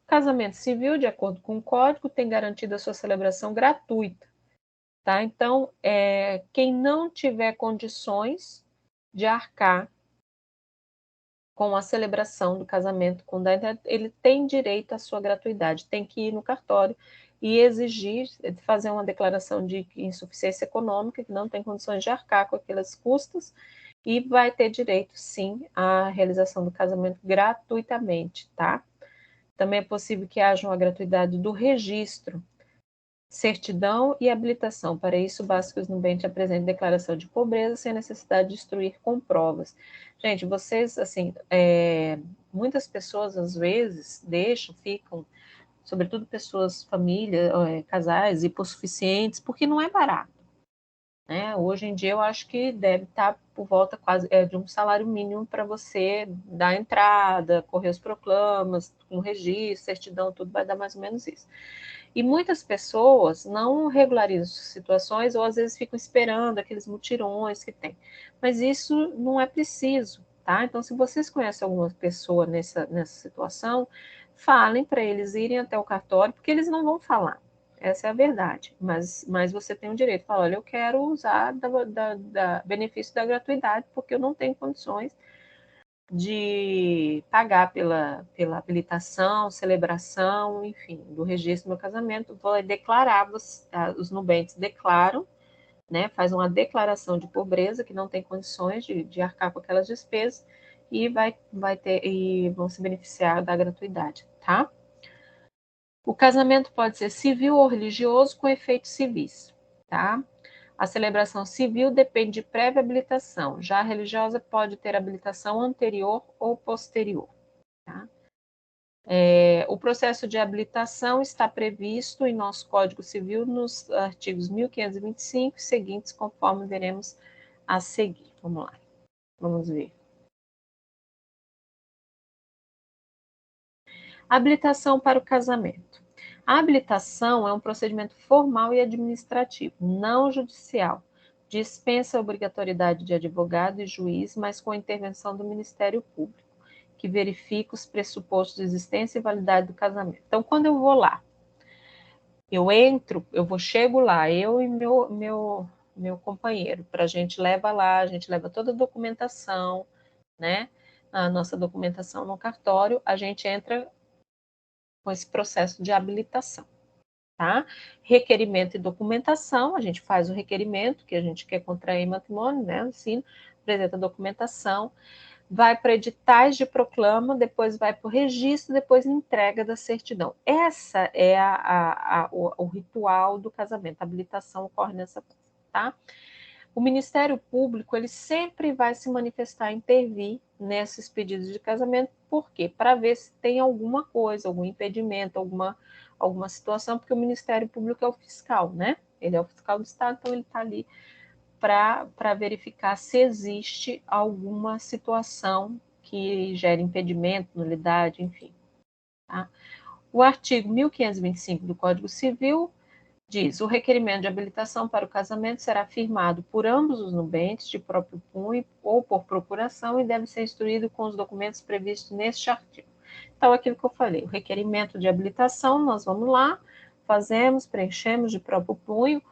Casamento civil, de acordo com o Código, tem garantido a sua celebração gratuita, tá? Então, quem não tiver condições de arcar com a celebração do casamento, ele tem direito à sua gratuidade, tem que ir no cartório e exigir, fazer uma declaração de insuficiência econômica, que não tem condições de arcar com aquelas custas, e vai ter direito, sim, à realização do casamento gratuitamente, tá? Também é possível que haja uma gratuidade do registro, certidão e habilitação. Para isso, basta que os nubentes apresentem declaração de pobreza sem necessidade de instruir com provas. Gente, vocês, assim, muitas pessoas, às vezes, ficam, sobretudo pessoas, famílias, casais hipossuficientes, porque não é barato. Né? Hoje em dia, eu acho que deve estar por volta quase de um salário mínimo para você dar entrada, correr os proclamas, com registro, certidão, tudo vai dar mais ou menos isso. E muitas pessoas não regularizam situações ou às vezes ficam esperando aqueles mutirões que tem. Mas isso não é preciso, tá? Então, se vocês conhecem alguma pessoa nessa situação, falem para eles irem até o cartório, porque eles não vão falar. Essa é a verdade. Mas você tem o direito de falar: olha, eu quero usar da benefício da gratuidade, porque eu não tenho condições de pagar pela habilitação, celebração, enfim, do registro do meu casamento. Vou declarar, os nubentes declaram, né, faz uma declaração de pobreza, que não tem condições de arcar com aquelas despesas, e vão se beneficiar da gratuidade, tá? O casamento pode ser civil ou religioso com efeitos civis, tá? A celebração civil depende de prévia habilitação, já a religiosa pode ter habilitação anterior ou posterior. Tá? O processo de habilitação está previsto em nosso Código Civil nos artigos 1525 e seguintes, conforme veremos a seguir. Vamos lá, vamos ver. Habilitação para o casamento. A habilitação é um procedimento formal e administrativo, não judicial. Dispensa a obrigatoriedade de advogado e juiz, mas com a intervenção do Ministério Público, que verifica os pressupostos de existência e validade do casamento. Então, quando eu vou lá, chego lá, eu e meu companheiro, a gente leva toda a documentação, né? A nossa documentação no cartório, a gente entra com esse processo de habilitação, tá? Requerimento e documentação, a gente faz o requerimento, que a gente quer contrair matrimônio, né? Ensino, apresenta a documentação, vai para editais de proclama, depois vai para o registro, depois entrega da certidão. Essa é o ritual do casamento. A habilitação ocorre nessa fase, tá? O Ministério Público, ele sempre vai se manifestar, intervir nesses pedidos de casamento, por quê? Para ver se tem alguma coisa, algum impedimento, alguma situação, porque o Ministério Público é o fiscal, né? Ele é o fiscal do Estado, então ele está ali para verificar se existe alguma situação que gere impedimento, nulidade, enfim. Tá? O artigo 1525 do Código Civil diz: o requerimento de habilitação para o casamento será firmado por ambos os nubentes, de próprio punho ou por procuração, e deve ser instruído com os documentos previstos neste artigo. Então, aquilo que eu falei, o requerimento de habilitação, nós vamos lá, fazemos, preenchemos de próprio punho,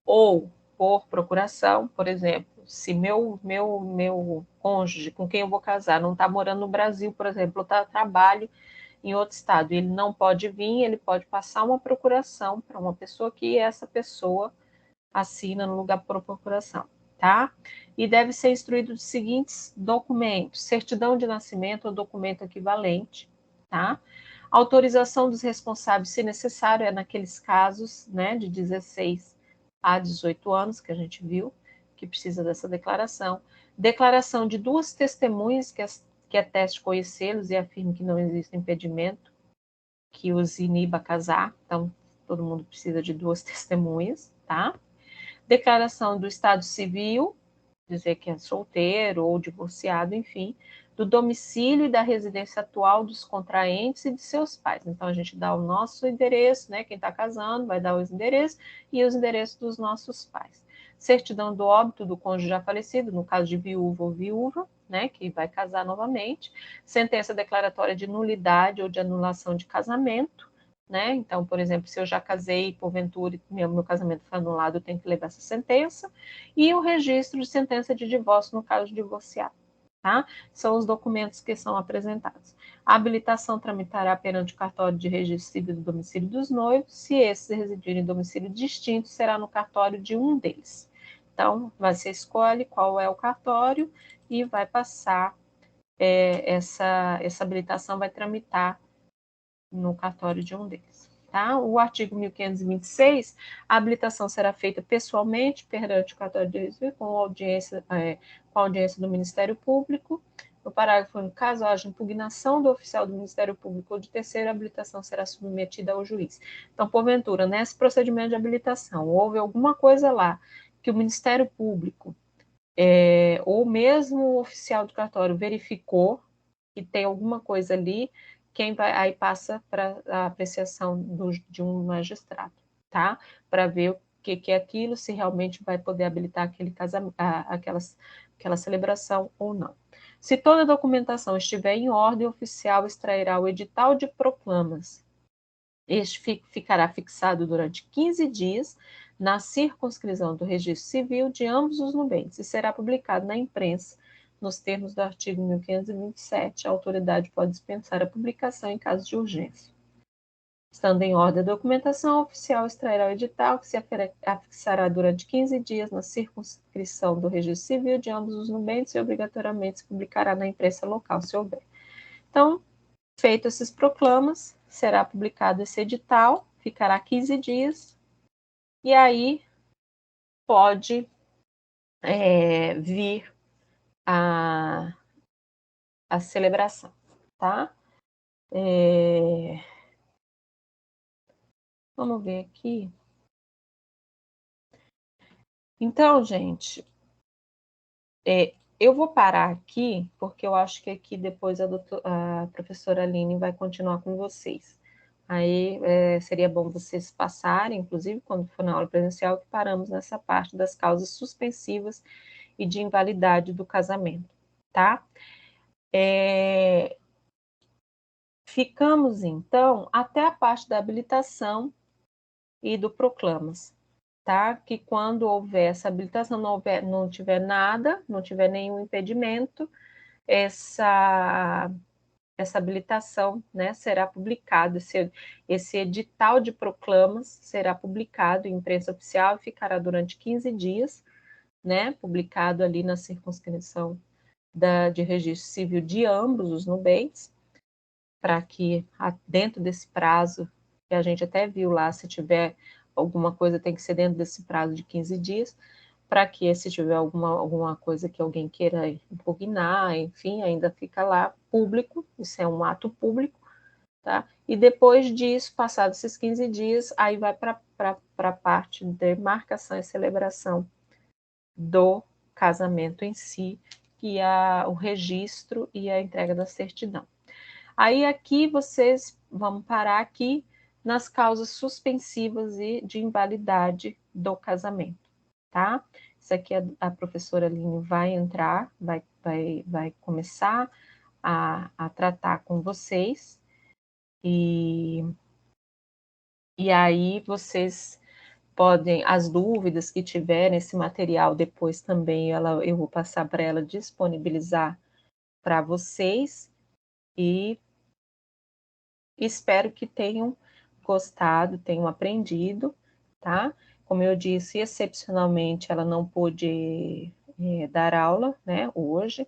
ou por procuração, por exemplo, se meu cônjuge com quem eu vou casar não está morando no Brasil, por exemplo, está a trabalho em outro estado e ele não pode vir, ele pode passar uma procuração para uma pessoa que essa pessoa assina no lugar por procuração, tá? E deve ser instruído os seguintes documentos: certidão de nascimento ou documento equivalente, tá? Autorização dos responsáveis, se necessário, é naqueles casos, né, de 16 a 18 anos que a gente viu, que precisa dessa declaração. Declaração de duas testemunhas que ateste conhecê-los e afirme que não existe impedimento que os iniba a casar. Então, todo mundo precisa de duas testemunhas, tá? Declaração do estado civil, dizer que é solteiro ou divorciado, enfim, do domicílio e da residência atual dos contraentes e de seus pais. Então, a gente dá o nosso endereço, né? Quem está casando vai dar os endereços e os endereços dos nossos pais. Certidão do óbito do cônjuge já falecido, no caso de viúva ou viúva, né? Que vai casar novamente. Sentença declaratória de nulidade ou de anulação de casamento, né? Então, por exemplo, se eu já casei, porventura, meu casamento foi anulado, eu tenho que levar essa sentença. E o registro de sentença de divórcio no caso de divorciado. Tá? São os documentos que são apresentados. A habilitação tramitará perante o cartório de registro civil do domicílio dos noivos. Se esses residirem em domicílio distinto, será no cartório de um deles. Então, você escolhe qual é o cartório e vai passar, essa habilitação vai tramitar no cartório de um deles. Tá? O artigo 1526, a habilitação será feita pessoalmente perante o cartório de registro com a audiência do Ministério Público. No parágrafo, no caso haja impugnação do oficial do Ministério Público ou de terceiro, a habilitação será submetida ao juiz. Então, porventura, nesse procedimento de habilitação, houve alguma coisa lá que o Ministério Público ou mesmo o oficial do cartório verificou que tem alguma coisa ali, quem vai aí passa para a apreciação de um magistrado, tá? Para ver o que é aquilo, se realmente vai poder habilitar aquele casamento, aquela celebração ou não. Se toda a documentação estiver em ordem, o oficial extrairá o edital de proclamas. Este ficará fixado durante 15 dias na circunscrição do registro civil de ambos os nubentes e será publicado na imprensa nos termos do artigo 1527, a autoridade pode dispensar a publicação em caso de urgência. Estando em ordem a documentação, o oficial extrairá o edital, que se afixará durante 15 dias na circunscrição do registro civil de ambos os nubentes e obrigatoriamente se publicará na imprensa local, se houver. Então, feito esses proclamas, será publicado esse edital, ficará 15 dias, e aí pode vir a celebração, tá? Vamos ver aqui. Então, gente, eu vou parar aqui, porque eu acho que aqui depois a professora Aline vai continuar com vocês. Aí seria bom vocês passarem, inclusive quando for na aula presencial, que paramos nessa parte das causas suspensivas e de invalidade do casamento, tá? Ficamos, então, até a parte da habilitação e do proclamas, tá? Que quando houver essa habilitação, não tiver nada, não tiver nenhum impedimento, essa habilitação, né, será publicado, esse edital de proclamas será publicado em imprensa oficial e ficará durante 15 dias, né, publicado ali na circunscrição de registro civil de ambos os nubentes, para que dentro desse prazo, que a gente até viu lá, se tiver alguma coisa tem que ser dentro desse prazo de 15 dias, para que, se tiver alguma coisa que alguém queira impugnar, enfim, ainda fica lá público, isso é um ato público, tá? E depois disso, passados esses 15 dias, aí vai para a parte de marcação e celebração do casamento em si, que é o registro e a entrega da certidão. Aí aqui vocês vão parar aqui nas causas suspensivas e de invalidade do casamento, tá? Isso aqui a professora Aline vai entrar, vai começar a tratar com vocês, e aí vocês podem, as dúvidas que tiverem, esse material depois também eu vou passar para ela disponibilizar para vocês, e espero que tenham gostado, tenham aprendido, tá? Como eu disse, excepcionalmente ela não pôde dar aula, né, hoje,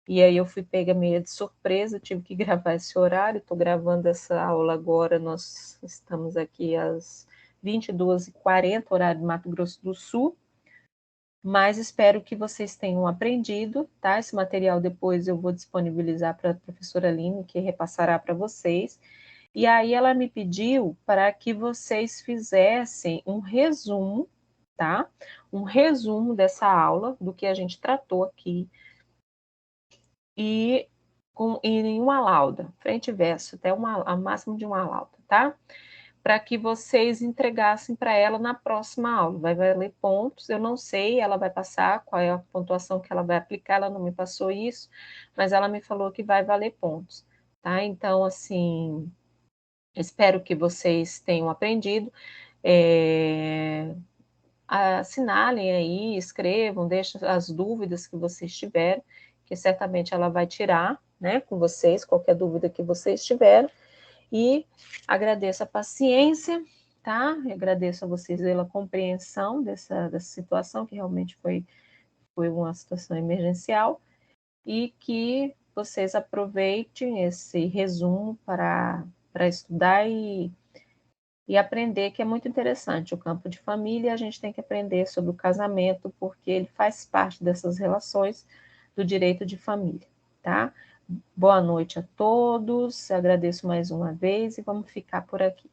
e aí eu fui pega meio de surpresa, tive que gravar esse horário, estou gravando essa aula agora, nós estamos aqui às 22h40, horário de Mato Grosso do Sul, mas espero que vocês tenham aprendido, tá? Esse material depois eu vou disponibilizar para a professora Aline, que repassará para vocês. E aí ela me pediu para que vocês fizessem um resumo, tá? Um resumo dessa aula, do que a gente tratou aqui, e em uma lauda, frente e verso, até a máximo de uma lauda, tá? Para que vocês entregassem para ela na próxima aula. Vai valer pontos, eu não sei, ela vai passar qual é a pontuação que ela vai aplicar, ela não me passou isso, mas ela me falou que vai valer pontos, tá? Então, assim, espero que vocês tenham aprendido. Assinalem aí, escrevam, deixem as dúvidas que vocês tiverem, que certamente ela vai tirar, né, com vocês, qualquer dúvida que vocês tiverem. E agradeço a paciência, tá? Agradeço a vocês pela compreensão dessa situação, que realmente foi uma situação emergencial, e que vocês aproveitem esse resumo para estudar e aprender, que é muito interessante. O campo de família, a gente tem que aprender sobre o casamento, porque ele faz parte dessas relações do direito de família, tá? Boa noite a todos, agradeço mais uma vez e vamos ficar por aqui.